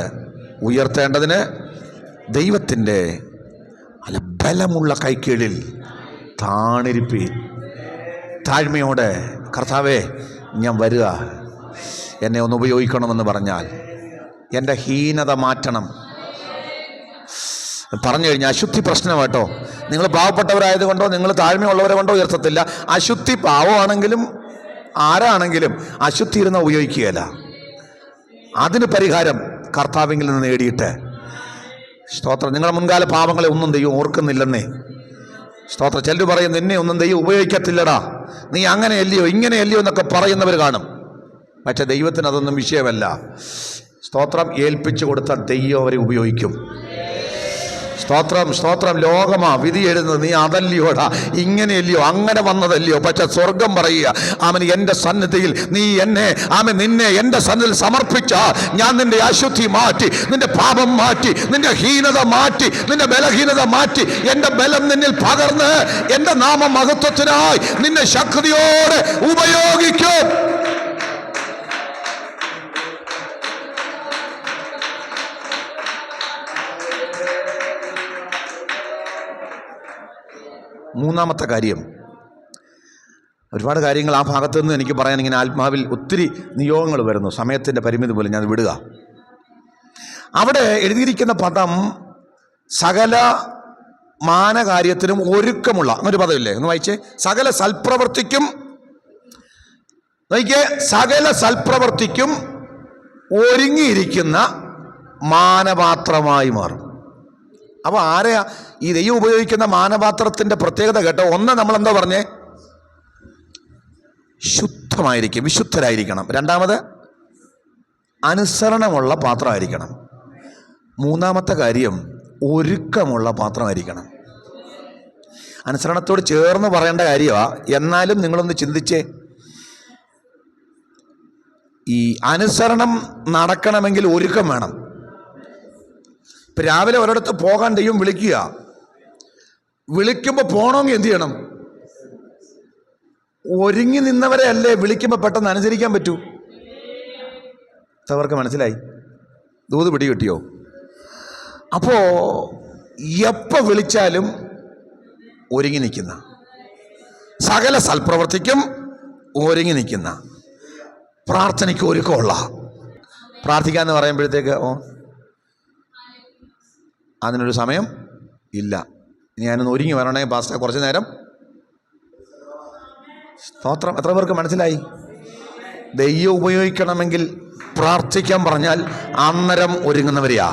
ഉയർത്തേണ്ടതിന് ദൈവത്തിൻ്റെ അല്ല ബലമുള്ള കൈക്കീഴിൽ താണിരിപ്പി. താഴ്മയോടെ, കർത്താവേ ഞാൻ വരിക, എന്നെ ഒന്ന് ഉപയോഗിക്കണമെന്ന് പറഞ്ഞാൽ എൻ്റെ ഹീനത മാറ്റണം. പറഞ്ഞു കഴിഞ്ഞാൽ അശുദ്ധി പ്രശ്നം കേട്ടോ. നിങ്ങൾ പാവപ്പെട്ടവരായതുകൊണ്ടോ നിങ്ങൾ താഴ്മയുള്ളവരെ കൊണ്ടോ ഉയർത്തത്തില്ല. അശുദ്ധി പാവമാണെങ്കിലും ആരാണെങ്കിലും അശുദ്ധി ഇരുന്ന് ഉപയോഗിക്കുകയല്ല. അതിന് പരിഹാരം കർത്താവിൽ നിന്ന് നേടിയിട്ട്. സ്തോത്രം. നിങ്ങളുടെ മുൻകാല പാപങ്ങളെ ഒന്നും ദൈവം ഓർക്കുന്നില്ലെന്നേ. സ്തോത്രം. ചിലർ പറയും നിന്നെ ഒന്നും ദൈവം ഉപയോഗിക്കത്തില്ലടാ, നീ അങ്ങനെയല്ലയോ ഇങ്ങനെയല്ലയോ എന്നൊക്കെ പറയുന്നവർ കാണും. പക്ഷെ ദൈവത്തിന് അതൊന്നും വിഷയമല്ല. സ്തോത്രം. ഏൽപ്പിച്ചു കൊടുത്താൽ ദൈവം അവരെ ഉപയോഗിക്കും. സ്തോത്രം, സ്തോത്രം. ലോകമാ വിധി എഴുതുന്നത്, നീ അതല്ലയോടാ, ഇങ്ങനെയല്ലയോ, അങ്ങനെ വന്നതല്ലയോ. പക്ഷെ സ്വർഗം പറയുക, ആമൻ എൻ്റെ സന്നിധിയിൽ നീ എന്നെ, ആമൻ നിന്നെ എൻ്റെ സന്നിധിയിൽ സമർപ്പിച്ച, ഞാൻ നിന്റെ അശുദ്ധി മാറ്റി, നിന്റെ പാപം മാറ്റി, നിന്റെ ഹീനത മാറ്റി, നിന്റെ ബലഹീനത മാറ്റി, എൻ്റെ ബലം നിന്നിൽ പകർന്ന് എൻ്റെ നാമ മഹത്വത്തിനായി നിന്നെ ശക്തിയോടെ ഉപയോഗിക്കും. മൂന്നാമത്തെ കാര്യം, ഒരുപാട് കാര്യങ്ങൾ ആ ഭാഗത്തു നിന്ന് എനിക്ക് പറയാൻ ഇങ്ങനെ ആത്മാവിൽ ഒത്തിരി നിയോഗങ്ങൾ വരുന്നു. സമയത്തിൻ്റെ പരിമിതി പോലും ഞാൻ വിടുക. അവിടെ എഴുതിയിരിക്കുന്ന പദം സകല മാനകാര്യത്തിനും ഒരുക്കമുള്ള എന്നൊരു പദമില്ലേ, ഒന്ന് വായിച്ചേ. സകല സൽപ്രവർത്തിക്കും, നോക്കിയേ, സകല സൽപ്രവർത്തിക്കും ഒരുങ്ങിയിരിക്കുന്ന മാനപാത്രമായി മാറും. അപ്പോൾ ആരെയാ ഈ ദൈവം ഉപയോഗിക്കുന്ന മാനപാത്രത്തിൻ്റെ പ്രത്യേകത കേട്ടോ? ഒന്ന്, നമ്മളെന്താ പറഞ്ഞേ? ശുദ്ധമായിരിക്കും, വിശുദ്ധരായിരിക്കണം. രണ്ടാമത്, അനുസരണമുള്ള പാത്രമായിരിക്കണം. മൂന്നാമത്തെ കാര്യം, ഒരുക്കമുള്ള പാത്രമായിരിക്കണം. അനുസരണത്തോട് ചേർന്ന് പറയേണ്ട കാര്യമാണ്. എന്നാലും നിങ്ങളൊന്ന് ചിന്തിച്ചേ, ഈ അനുസരണം നടക്കണമെങ്കിൽ ഒരുക്കം വേണം. ഇപ്പം രാവിലെ ഒരിടത്ത് പോകാൻ ദൈവം വിളിക്കുക, വിളിക്കുമ്പോൾ പോകണമെങ്കിൽ എന്ത് ചെയ്യണം? ഒരുങ്ങി നിന്നവരെ അല്ലേ വിളിക്കുമ്പോൾ പെട്ടെന്ന് അനുസരിക്കാൻ പറ്റൂ? അവർക്ക് മനസ്സിലായി? ദൂത് പിടി കിട്ടിയോ? അപ്പോൾ എപ്പോൾ വിളിച്ചാലും ഒരുങ്ങി നിൽക്കുന്ന, സകല സൽപ്രവർത്തിക്കും ഒരുങ്ങി നിൽക്കുന്ന, പ്രാർത്ഥനയ്ക്ക് ഒരുക്കമുള്ള. പ്രാർത്ഥിക്കാന്ന് പറയുമ്പോഴത്തേക്ക് അതിനൊരു സമയം ഇല്ല, ഞാനൊന്ന് ഒരുങ്ങി വരണേ പാസ്റ്റർ, കുറച്ച് നേരം. സ്തോത്രം. എത്ര പേർക്ക് മനസ്സിലായി? ദൈവം ഉപയോഗിക്കണമെങ്കിൽ പ്രാർത്ഥിക്കാൻ പറഞ്ഞാൽ അന്നേരം ഒരുങ്ങുന്നവരെയാ,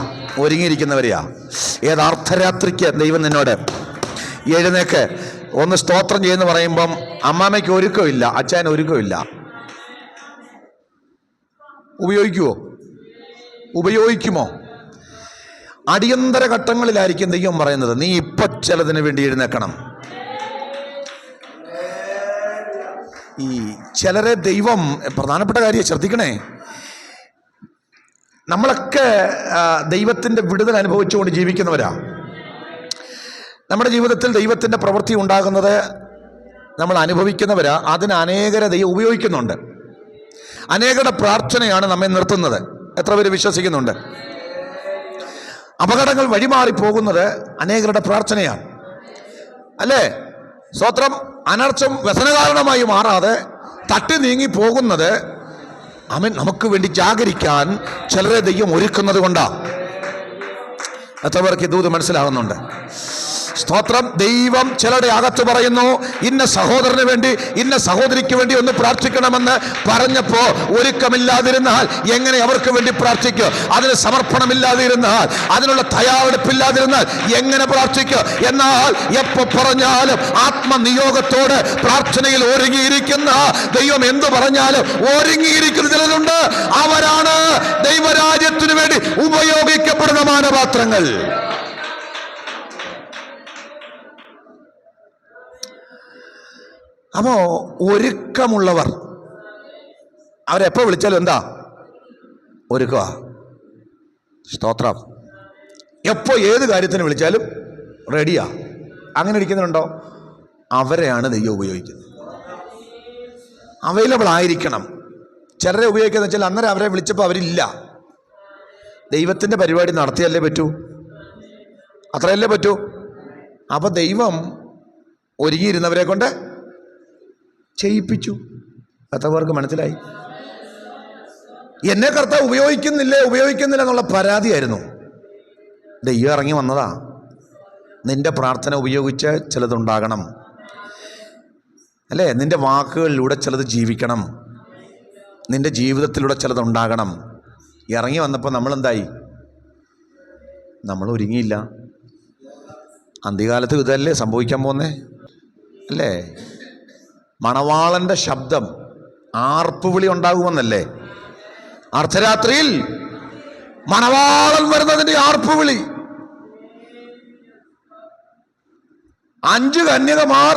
ഒരുങ്ങിയിരിക്കുന്നവരെയാ. ഏത് അർദ്ധരാത്രിക്ക് ദൈവം നിന്നോട് എഴുന്നേക്ക് ഒന്ന് സ്തോത്രം ചെയ്യുന്ന പറയുമ്പം അമ്മാമ്മയ്ക്ക് ഒരുക്കമില്ല, അച്ഛന് ഒരുക്കമില്ല. ഉപയോഗിക്കുമോ? ഉപയോഗിക്കുമോ? അടിയന്തര ഘട്ടങ്ങളിലായിരിക്കും ദൈവം പറയുന്നത്, നീ ഇപ്പൊ ചിലതിന് വേണ്ടി എഴുന്നേക്കണം. ഈ ചിലരെ ദൈവം, പ്രധാനപ്പെട്ട കാര്യം ശ്രദ്ധിക്കണേ, നമ്മളൊക്കെ ദൈവത്തിൻ്റെ വിടുതൽ അനുഭവിച്ചുകൊണ്ട് ജീവിക്കുന്നവരാ. നമ്മുടെ ജീവിതത്തിൽ ദൈവത്തിൻ്റെ പ്രവൃത്തി ഉണ്ടാകുന്നത് നമ്മൾ അനുഭവിക്കുന്നവരാ. അതിന് അനേകരെ ദൈവം ഉപയോഗിക്കുന്നുണ്ട്. അനേകരുടെ പ്രാർത്ഥനയാണ് നമ്മെ നിർത്തുന്നത്. എത്ര പേര് വിശ്വസിക്കുന്നുണ്ട്? അപകടങ്ങൾ വഴിമാറിപ്പോകുന്നത് അനേകരുടെ പ്രാർത്ഥനയാണ്, അല്ലേ? സ്തോത്രം. അനർച്ചം വ്യസനകാരണമായി മാറാതെ തട്ടി നീങ്ങി പോകുന്നത് ആമേൻ. നമുക്ക് വേണ്ടി ജാഗരിക്കാൻ ചിലരെ ദൈവം ഒരുക്കുന്നത് കൊണ്ടാ. എത്ര പേർക്ക് ഈ ദൂത് മനസ്സിലാകുന്നുണ്ട്? സ്തോത്രം. ദൈവം ചിലരുടെ അകത്ത് പറയുന്നു, ഇന്ന സഹോദരന് വേണ്ടി ഇന്ന സഹോദരിക്ക് വേണ്ടി ഒന്ന് പ്രാർത്ഥിക്കണമെന്ന് പറഞ്ഞപ്പോ ഒരുക്കമില്ലാതിരുന്നാൽ എങ്ങനെ അവർക്ക് വേണ്ടി പ്രാർത്ഥിക്കും? അതിന് സമർപ്പണമില്ലാതിരുന്നാൽ, അതിനുള്ള തയ്യാറെടുപ്പില്ലാതിരുന്നാൽ എങ്ങനെ പ്രാർത്ഥിക്കും? എന്നാൽ എപ്പോ പറഞ്ഞാലും ആത്മനിയോഗത്തോട് പ്രാർത്ഥനയിൽ ഒരുങ്ങിയിരിക്കുന്ന ദൈവം എന്തു പറഞ്ഞാലും ഒരുങ്ങിയിരിക്കുന്ന ചിലരുണ്ട്. അവരാണ് ദൈവരാജ്യത്തിനു വേണ്ടി ഉപയോഗിക്കപ്പെടുന്ന മാനപാത്രങ്ങൾ. അപ്പോ ഒരുക്കമുള്ളവർ അവരെപ്പോ വിളിച്ചാലും എന്താ? ഒരുക്കുക. സ്തോത്രം. എപ്പോ ഏത് കാര്യത്തിന് വിളിച്ചാലും റെഡിയാ. അങ്ങനെ ഇരിക്കുന്നുണ്ടോ? അവരെയാണ് ദൈവം ഉപയോഗിക്കുന്നത്. അവൈലബിൾ ആയിരിക്കണം. ചിലരെ ഉപയോഗിക്കുക വെച്ചാൽ അന്നേരം അവരെ വിളിച്ചപ്പോൾ അവരില്ല. ദൈവത്തിൻ്റെ പരിപാടി നടത്തിയല്ലേ പറ്റൂ, അത്രയല്ലേ പറ്റൂ. അപ്പൊ ദൈവം ഒരുങ്ങിയിരുന്നവരെ കൊണ്ട് ചെയ്യിപ്പിച്ചു. എത്ര പേർക്ക് മനസ്സിലായി? എന്നെ കർത്താവ് ഉപയോഗിക്കുന്നില്ല എന്നുള്ള പരാതിയായിരുന്നു. ദൈവം ഇറങ്ങി വന്നതാ. നിന്റെ പ്രാർത്ഥന ഉപയോഗിച്ച് ചിലതുണ്ടാകണം, അല്ലേ? നിന്റെ വാക്കുകളിലൂടെ ചിലത് ജീവിക്കണം, നിന്റെ ജീവിതത്തിലൂടെ ചിലതുണ്ടാകണം. ഇറങ്ങി വന്നപ്പോൾ നമ്മളെന്തായി? നമ്മൾ ഒരുങ്ങിയില്ല. അന്ത്യകാലത്ത് ഇതല്ലേ സംഭവിക്കാൻ പോന്നേ, അല്ലേ? മണവാളന്റെ ശബ്ദം, ആർപ്പുവിളി ഉണ്ടാകുമെന്നല്ലേ? അർദ്ധരാത്രിയിൽ മണവാളൻ വരുന്നതിന്റെ ആർപ്പുവിളി. 5 കന്യകമാർ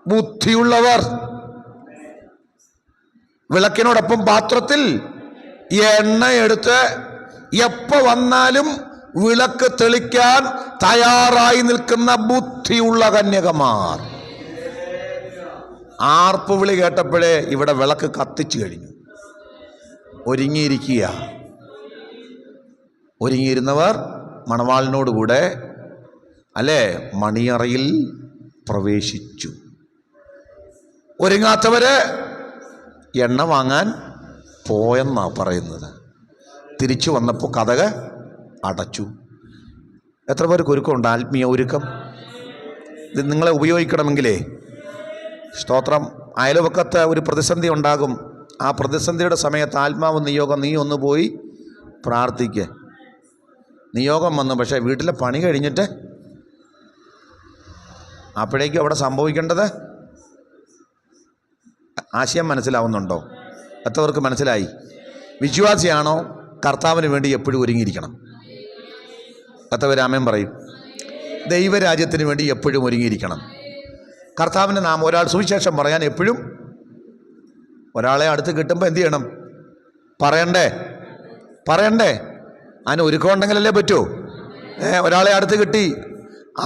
ബുദ്ധിയുള്ളവർ വിളക്കിനോടൊപ്പം പാത്രത്തിൽ എണ്ണ എടുത്ത് എപ്പോ വന്നാലും വിളക്ക് തെളിക്കാൻ തയ്യാറായി നിൽക്കുന്ന ബുദ്ധിയുള്ള കന്യകമാർ. ആർപ്പുവിളി കേട്ടപ്പോഴേ ഇവിടെ വിളക്ക് കത്തിച്ചു കഴിഞ്ഞു. ഒരുങ്ങിയിരിക്കുക. ഒരുങ്ങിയിരുന്നവർ മണവാളിനോടുകൂടെ, അല്ലേ, മണിയറയിൽ പ്രവേശിച്ചു. ഒരുങ്ങാത്തവര് എണ്ണ വാങ്ങാൻ പോയെന്നാ പറയുന്നത്. തിരിച്ചു വന്നപ്പോൾ കതക് അടച്ചു. എത്ര പേർക്ക് ഒരുക്കമുണ്ട്? ആത്മീയ ഒരുക്കം. ഇത് നിങ്ങളെ ഉപയോഗിക്കണമെങ്കിലേ, സ്തോത്രം, അയൽവക്കത്ത് ഒരു പ്രതിസന്ധി ഉണ്ടാകും. ആ പ്രതിസന്ധിയുടെ സമയത്ത് ആത്മാവ് നിയോഗം, നീ ഒന്ന് പോയി പ്രാർത്ഥിക്കുക. നിയോഗം വന്നു, പക്ഷേ വീട്ടിലെ പണി കഴിഞ്ഞിട്ട് അപ്പോഴേക്കും അവിടെ സംഭവിക്കേണ്ടത്. ആശയം മനസ്സിലാവുന്നുണ്ടോ? എത്രവർക്ക് മനസ്സിലായി? വിശ്വാസിയാണോ? കർത്താവിന് വേണ്ടി എപ്പോഴും ഒരുങ്ങിയിരിക്കണം. എത്രവർ ആമേൻ പറയും? ദൈവരാജ്യത്തിന് വേണ്ടി എപ്പോഴും ഒരുങ്ങിയിരിക്കണം. കർത്താവിൻ്റെ നാമം, ഒരാൾ സുവിശേഷം പറയാൻ എപ്പോഴും ഒരാളെ അടുത്ത് കിട്ടുമ്പോൾ എന്ത് ചെയ്യണം? പറയണ്ടേ? അതിന് ഒരുക്കമുണ്ടെങ്കിലല്ലേ പറ്റൂ. ഒരാളെ അടുത്ത് കിട്ടി,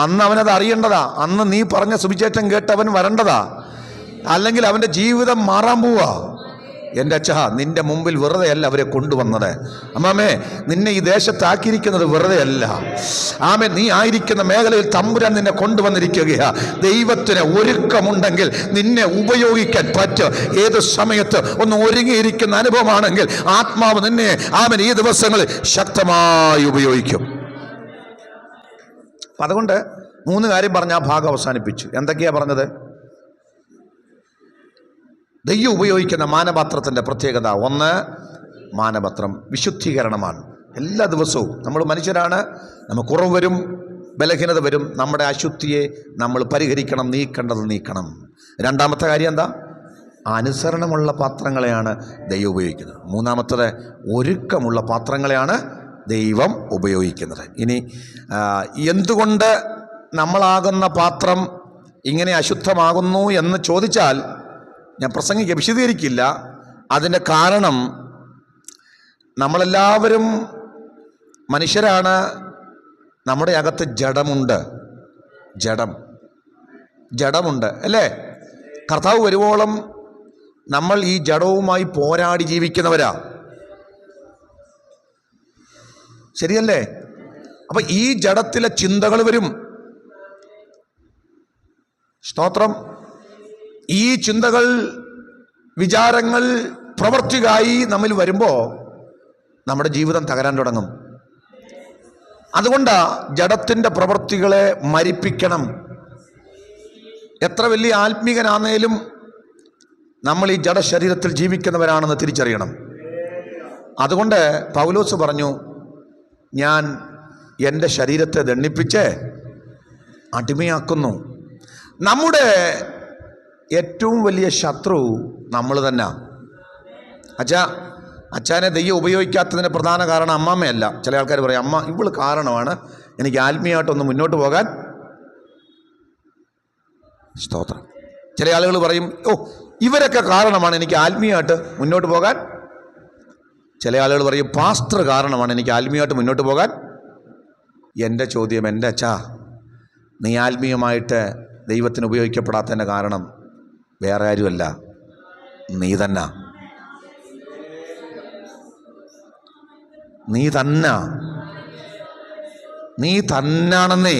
അന്ന് അവനത് അറിയേണ്ടതാ. അന്ന് നീ പറഞ്ഞ സുവിശേഷം കേട്ടവൻ വരേണ്ടതാ. അല്ലെങ്കിൽ അവൻ്റെ ജീവിതം മാറാൻ പോവാ. എൻ്റെ അച്ഛാ, നിന്റെ മുമ്പിൽ വെറുതെയല്ല അവരെ കൊണ്ടുവന്നത്. അമ്മാമേ, നിന്നെ ഈ ദേശത്താക്കിയിരിക്കുന്നത് വെറുതെയല്ല. ആമേ, നീ ആയിരിക്കുന്ന മേഖലയിൽ തമ്പുരാൻ നിന്നെ കൊണ്ടുവന്നിരിക്കുകയാ. ദൈവത്തിന് ഒരുക്കമുണ്ടെങ്കിൽ നിന്നെ ഉപയോഗിക്കാൻ പറ്റും. ഏത് സമയത്ത് ഒന്ന് ഒരുങ്ങിയിരിക്കുന്ന അനുഭവമാണെങ്കിൽ ആത്മാവ് നിന്നെ ആമൻ ഈ ദിവസങ്ങളിൽ ശക്തമായി ഉപയോഗിക്കും. അതുകൊണ്ട് 3 കാര്യം പറഞ്ഞ ആ ഭാഗം അവസാനിപ്പിച്ചു. എന്തൊക്കെയാ പറഞ്ഞത്? ദൈവം ഉപയോഗിക്കുന്ന മാനപാത്രത്തിൻ്റെ പ്രത്യേകത, 1, മാനപാത്രം വിശുദ്ധീകരണമാണ്. എല്ലാ ദിവസവും നമ്മൾ മനുഷ്യരാണ്, നമുക്ക് കുറവ് വരും, ബലഹീനത വരും. നമ്മുടെ അശുദ്ധിയെ നമ്മൾ പരിഹരിക്കണം, നീക്കേണ്ടത് നീക്കണം. 2ാമത്തെ കാര്യം എന്താ? അനുസരണമുള്ള പാത്രങ്ങളെയാണ് ദൈവം ഉപയോഗിക്കുന്നത്. 3ാമത്തത് ഒരുക്കമുള്ള പാത്രങ്ങളെയാണ് ദൈവം ഉപയോഗിക്കുന്നത്. ഇനി എന്തുകൊണ്ട് നമ്മളാകുന്ന പാത്രം ഇങ്ങനെ അശുദ്ധമാകുന്നു എന്ന് ചോദിച്ചാൽ ഞാൻ വിശദീകരിക്കില്ല. അതിൻ്റെ കാരണം, നമ്മളെല്ലാവരും മനുഷ്യരാണ്. നമ്മുടെ അകത്ത് ജഡമുണ്ട്, അല്ലേ? കർത്താവ് വരുവോളം നമ്മൾ ഈ ജഡവുമായി പോരാടി ജീവിക്കുന്നവരാ. ശരിയല്ലേ? അപ്പൊ ഈ ജഡത്തിലെ ചിന്തകൾ വരും. സ്തോത്രം. ഈ ചിന്തകൾ, വിചാരങ്ങൾ, പ്രവൃത്തിയായി നമ്മിൽ വരുമ്പോൾ നമ്മുടെ ജീവിതം തകരാൻ തുടങ്ങും. അതുകൊണ്ട് ജഡത്തിൻ്റെ പ്രവൃത്തികളെ മരിപ്പിക്കണം. എത്ര വലിയ ആത്മീകനാന്നേലും നമ്മൾ ഈ ജഡശരീരത്തിൽ ജീവിക്കുന്നവരാണെന്ന് തിരിച്ചറിയണം. അതുകൊണ്ട് പൗലോസ് പറഞ്ഞു, ഞാൻ എൻ്റെ ശരീരത്തെ ദണ്ഡിപ്പിച്ച് അടിമയാക്കുന്നു. നമ്മുടെ ഏറ്റവും വലിയ ശത്രു നമ്മൾ തന്നെ. അച്ഛനെ ദൈവം ഉപയോഗിക്കാത്തതിന് പ്രധാന കാരണം അമ്മാമ്മയല്ല. ചില ആൾക്കാർ പറയും, അമ്മ ഇവള് കാരണമാണ് എനിക്ക് ആത്മീയമായിട്ടൊന്ന് മുന്നോട്ട് പോകാൻ. സ്തോത്രം. ചില ആളുകൾ പറയും, ഇവരൊക്കെ കാരണമാണ് എനിക്ക് ആത്മീയമായിട്ട് മുന്നോട്ട് പോകാൻ. ചില ആളുകൾ പറയും, പാസ്റ്റർ കാരണമാണ് എനിക്ക് ആത്മീയമായിട്ട് മുന്നോട്ട് പോകാൻ. എൻ്റെ ചോദ്യം, എൻ്റെ അച്ഛാ, നീ ആത്മീയമായിട്ട് ദൈവത്തിന് ഉപയോഗിക്കപ്പെടാത്തതിൻ്റെ കാരണം വേറെ ആരുമല്ല, നീ തന്നെ. നീ തന്നാണെന്നേ.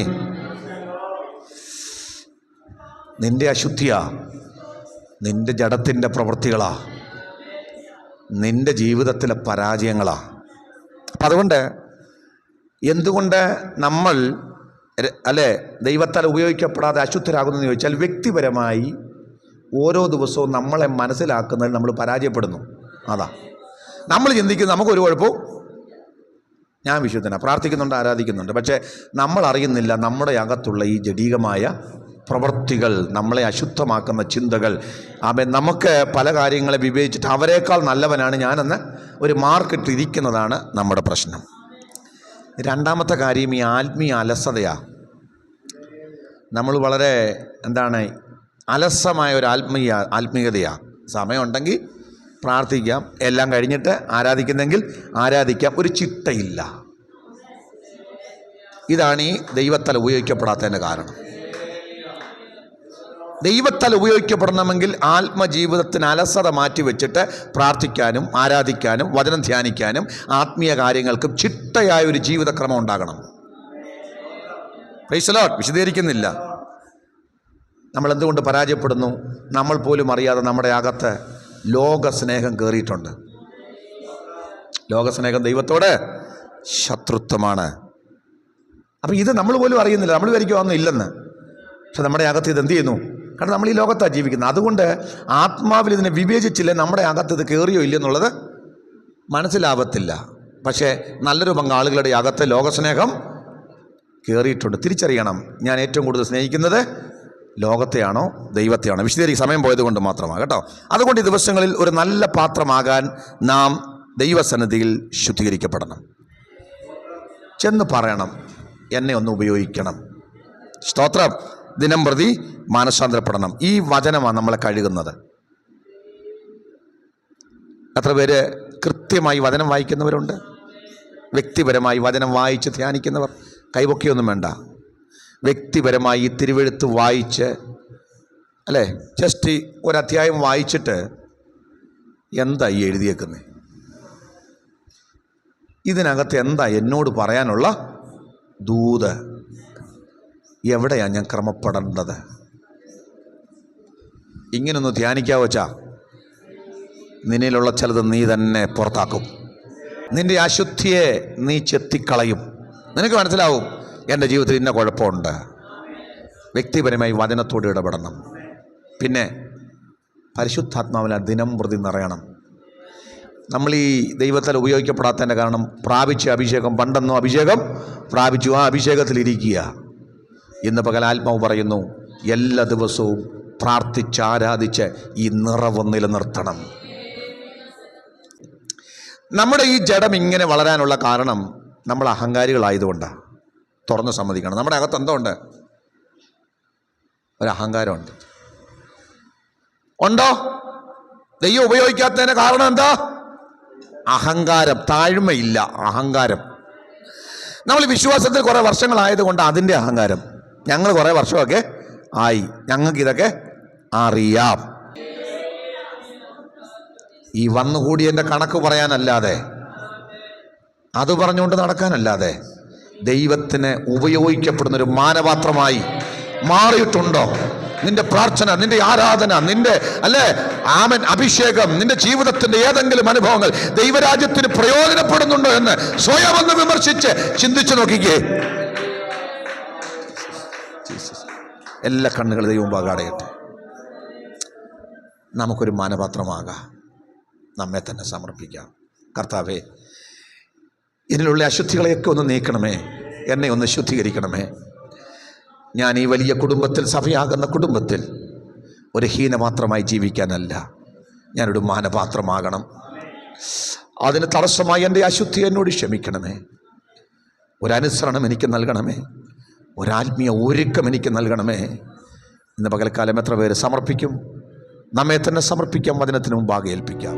നിന്റെ അശുദ്ധിയാ, നിന്റെ ജഡത്തിൻ്റെ പ്രവൃത്തികളാ, നിന്റെ ജീവിതത്തിലെ പരാജയങ്ങളാ. അപ്പം അതുകൊണ്ട് എന്തുകൊണ്ട് നമ്മൾ ദൈവത്താൽ ഉപയോഗിക്കപ്പെടാതെ അശുദ്ധരാകുന്നു എന്ന് ചോദിച്ചാൽ, വ്യക്തിപരമായി ഓരോ ദിവസവും നമ്മളെ മനസ്സിലാക്കുന്നതിൽ നമ്മൾ പരാജയപ്പെടുന്നു. അതാ നമ്മൾ ചിന്തിക്കുന്നത്, നമുക്കൊരു കുഴപ്പവും, ഞാൻ വിശുദ്ധനാണ്, പ്രാർത്ഥിക്കുന്നുണ്ട്, ആരാധിക്കുന്നുണ്ട്, പക്ഷേ നമ്മൾ അറിയുന്നില്ല നമ്മുടെ അകത്തുള്ള ഈ ജഡീകമായ പ്രവൃത്തികൾ, നമ്മളെ അശുദ്ധമാക്കുന്ന ചിന്തകൾ. നമുക്ക് പല കാര്യങ്ങളെ വിവേചിച്ചിട്ട് അവരെക്കാൾ നല്ലവനാണ് ഞാനെന്ന് ഒരു മാർക്കിട്ടിരിക്കുന്നതാണ് നമ്മുടെ പ്രശ്നം. രണ്ടാമത്തെ കാര്യം ഈ ആത്മീയ അലസതയാണ്. നമ്മൾ വളരെ അലസമായ ഒരു ആത്മീയതയാണ്. സമയമുണ്ടെങ്കിൽ പ്രാർത്ഥിക്കാം, എല്ലാം കഴിഞ്ഞിട്ട് ആരാധിക്കുന്നെങ്കിൽ ആരാധിക്കാം, ഒരു ചിട്ടയില്ല. ഇതാണ് ഈ ദൈവത്താൽ ഉപയോഗിക്കപ്പെടാത്തതിൻ്റെ കാരണം. ദൈവത്താൽ ഉപയോഗിക്കപ്പെടണമെങ്കിൽ ആത്മജീവിതത്തിന് അലസത മാറ്റിവെച്ചിട്ട് പ്രാർത്ഥിക്കാനും ആരാധിക്കാനും വചനം ധ്യാനിക്കാനും ആത്മീയ കാര്യങ്ങൾക്കും ചിട്ടയായ ഒരു ജീവിതക്രമം ഉണ്ടാകണം. Praise the Lord. വിശദീകരിക്കുന്നില്ല. നമ്മൾ എന്തുകൊണ്ട് പരാജയപ്പെടുന്നു? നമ്മൾ പോലും അറിയാതെ നമ്മുടെ അകത്ത് ലോകസ്നേഹം കയറിയിട്ടുണ്ട്. ലോകസ്നേഹം ദൈവത്തോട് ശത്രുത്വമാണ്. അപ്പം ഇത് നമ്മൾ പോലും അറിയുന്നില്ല. നമ്മൾ വിചാരിക്കുവാന്നും ഇല്ലെന്ന്. പക്ഷെ നമ്മുടെ അകത്ത് ഇത് എന്ത് ചെയ്യുന്നു? കാരണം നമ്മൾ ഈ ലോകത്താണ് ജീവിക്കുന്നത്. അതുകൊണ്ട് ആത്മാവിൽ ഇതിനെ വിവേചിച്ചില്ലേ നമ്മുടെ അകത്ത് ഇത് കയറിയോ ഇല്ലെന്നുള്ളത് മനസ്സിലാവത്തില്ല. പക്ഷേ നല്ലൊരു പങ്ക് ആളുകളുടെ അകത്ത് ലോകസ്നേഹം കയറിയിട്ടുണ്ട്. തിരിച്ചറിയണം, ഞാൻ ഏറ്റവും കൂടുതൽ സ്നേഹിക്കുന്നത് ലോകത്തെയാണോ ദൈവത്തെയാണോ? വിശദീകരിക്കാൻ സമയം പോയത് കൊണ്ട് മാത്രമാണ് കേട്ടോ. അതുകൊണ്ട് ഈ ദിവസങ്ങളിൽ ഒരു നല്ല പാത്രമാകാൻ നാം ദൈവസന്നിധിയിൽ ശുദ്ധീകരിക്കപ്പെടണം. ചെന്ന് പറയണം, എന്നെ ഒന്ന് ഉപയോഗിക്കണം. സ്തോത്രം. ദിനം പ്രതി മാനസാന്തരപ്പെടണം. ഈ വചനമാണ് നമ്മളെ കഴുകുന്നത്. എത്ര പേര് കൃത്യമായി വചനം വായിക്കുന്നവരുണ്ട്? വ്യക്തിപരമായി വചനം വായിച്ച് ധ്യാനിക്കുന്നവർ കൈപൊക്കിയൊന്നും വേണ്ട. വ്യക്തിപരമായി ഈ തിരുവെഴുത്ത് വായിച്ച്, അല്ലേ, ജസ്റ്റ് ഒരധ്യായം വായിച്ചിട്ട് എന്താ ഈ എഴുതിയേക്കുന്നത്, ഇതിനകത്ത് എന്താ എന്നോട് പറയാനുള്ള ദൂത്, എവിടെയാണ് ഞാൻ ക്രമപ്പെടേണ്ടത്? ഇങ്ങനൊന്ന് ധ്യാനിക്കാവോ വെച്ചാ നിന്നിലുള്ള ചിലത് നീ തന്നെ പുറത്താക്കും. നിൻ്റെ അശുദ്ധിയെ നീ ചെത്തിക്കളയും. നിനക്ക് മനസ്സിലാവും, എൻ്റെ ജീവിതത്തിൽ ഇന്ന കുഴപ്പമുണ്ട്. വ്യക്തിപരമായി വചനത്തോട് ഇടപെടണം. പിന്നെ പരിശുദ്ധാത്മാവിനെ ദിനം പ്രതി നിറയണം. നമ്മൾ ഈ ദൈവത്താൽ ഉപയോഗിക്കപ്പെടാത്തതിൻ്റെ കാരണം പ്രാപിച്ച അഭിഷേകം, പണ്ടെന്നോ അഭിഷേകം പ്രാപിച്ചു, ആ അഭിഷേകത്തിലിരിക്കുക. ഇന്ന് പകൽ ആത്മാവ് പറയുന്നു, എല്ലാ ദിവസവും പ്രാർത്ഥിച്ച് ആരാധിച്ച് ഈ നിറവ് നിലനിർത്തണം. നമ്മുടെ ഈ ജഡം ഇങ്ങനെ വളരാനുള്ള കാരണം നമ്മൾ അഹങ്കാരികളായതുകൊണ്ടാണ്. തുറന്ന് സമ്മതിക്കണം. നമ്മുടെ അകത്ത് എന്തോ ഉണ്ട്? ഒരഹങ്കാരമുണ്ട്. ഉണ്ടോ? ദൈവം ഉപയോഗിക്കാത്തതിന് കാരണം എന്താ? അഹങ്കാരം. താഴ്മയില്ല, അഹങ്കാരം. നമ്മൾ വിശ്വാസത്തിൽ കുറേ വർഷങ്ങളായതുകൊണ്ട് അതിൻ്റെ അഹങ്കാരം. ഞങ്ങൾ കുറേ വർഷമൊക്കെ ആയി, ഞങ്ങൾക്കിതൊക്കെ അറിയാം. ഈ വന്നുകൂടിയതിൻ്റെ കണക്ക് പറയാനല്ലാതെ, അത് പറഞ്ഞുകൊണ്ട് നടക്കാനല്ലാതെ, ദൈവത്തിന് ഉപയോഗിക്കപ്പെടുന്നൊരു മാനപാത്രമായി മാറിയിട്ടുണ്ടോ? നിന്റെ പ്രാർത്ഥന, നിന്റെ ആരാധന, നിന്റെ ആമൻ അഭിഷേകം, നിന്റെ ജീവിതത്തിന്റെ ഏതെങ്കിലും അനുഭവങ്ങൾ ദൈവരാജ്യത്തിന് പ്രയോജനപ്പെടുന്നുണ്ടോ എന്ന് സ്വയം ഒന്ന് വിമർശിച്ച് ചിന്തിച്ചു നോക്കിക്കേ. എല്ലാ കണ്ണുകളും ദൈവം അടയട്ടെ. നമുക്കൊരു മാനപാത്രമാകാം, നമ്മെ തന്നെ സമർപ്പിക്കാം. കർത്താവേ, ഇതിലുള്ള അശുദ്ധികളെയൊക്കെ ഒന്ന് നീക്കണമേ, എന്നെ ഒന്ന് ശുദ്ധീകരിക്കണമേ. ഞാൻ ഈ വലിയ കുടുംബത്തിൽ, സഭയാകുന്ന കുടുംബത്തിൽ ഒരു ഹീനപാത്രമായി ജീവിക്കാനല്ല, ഞാനൊരു മാനപാത്രമാകണം. അതിന് തടസ്സമായി എൻ്റെ അശുദ്ധി എന്നോട് ക്ഷമിക്കണമേ. ഒരനുസരണം എനിക്ക് നൽകണമേ, ഒരാത്മീയ ഒരുക്കം എനിക്ക് നൽകണമേ. ഇന്ന് പകൽക്കാലം എത്ര പേര് സമർപ്പിക്കും? നമ്മെ തന്നെ സമർപ്പിക്കാം, വചനത്തിന് മുമ്പാകെ ഏൽപ്പിക്കാം.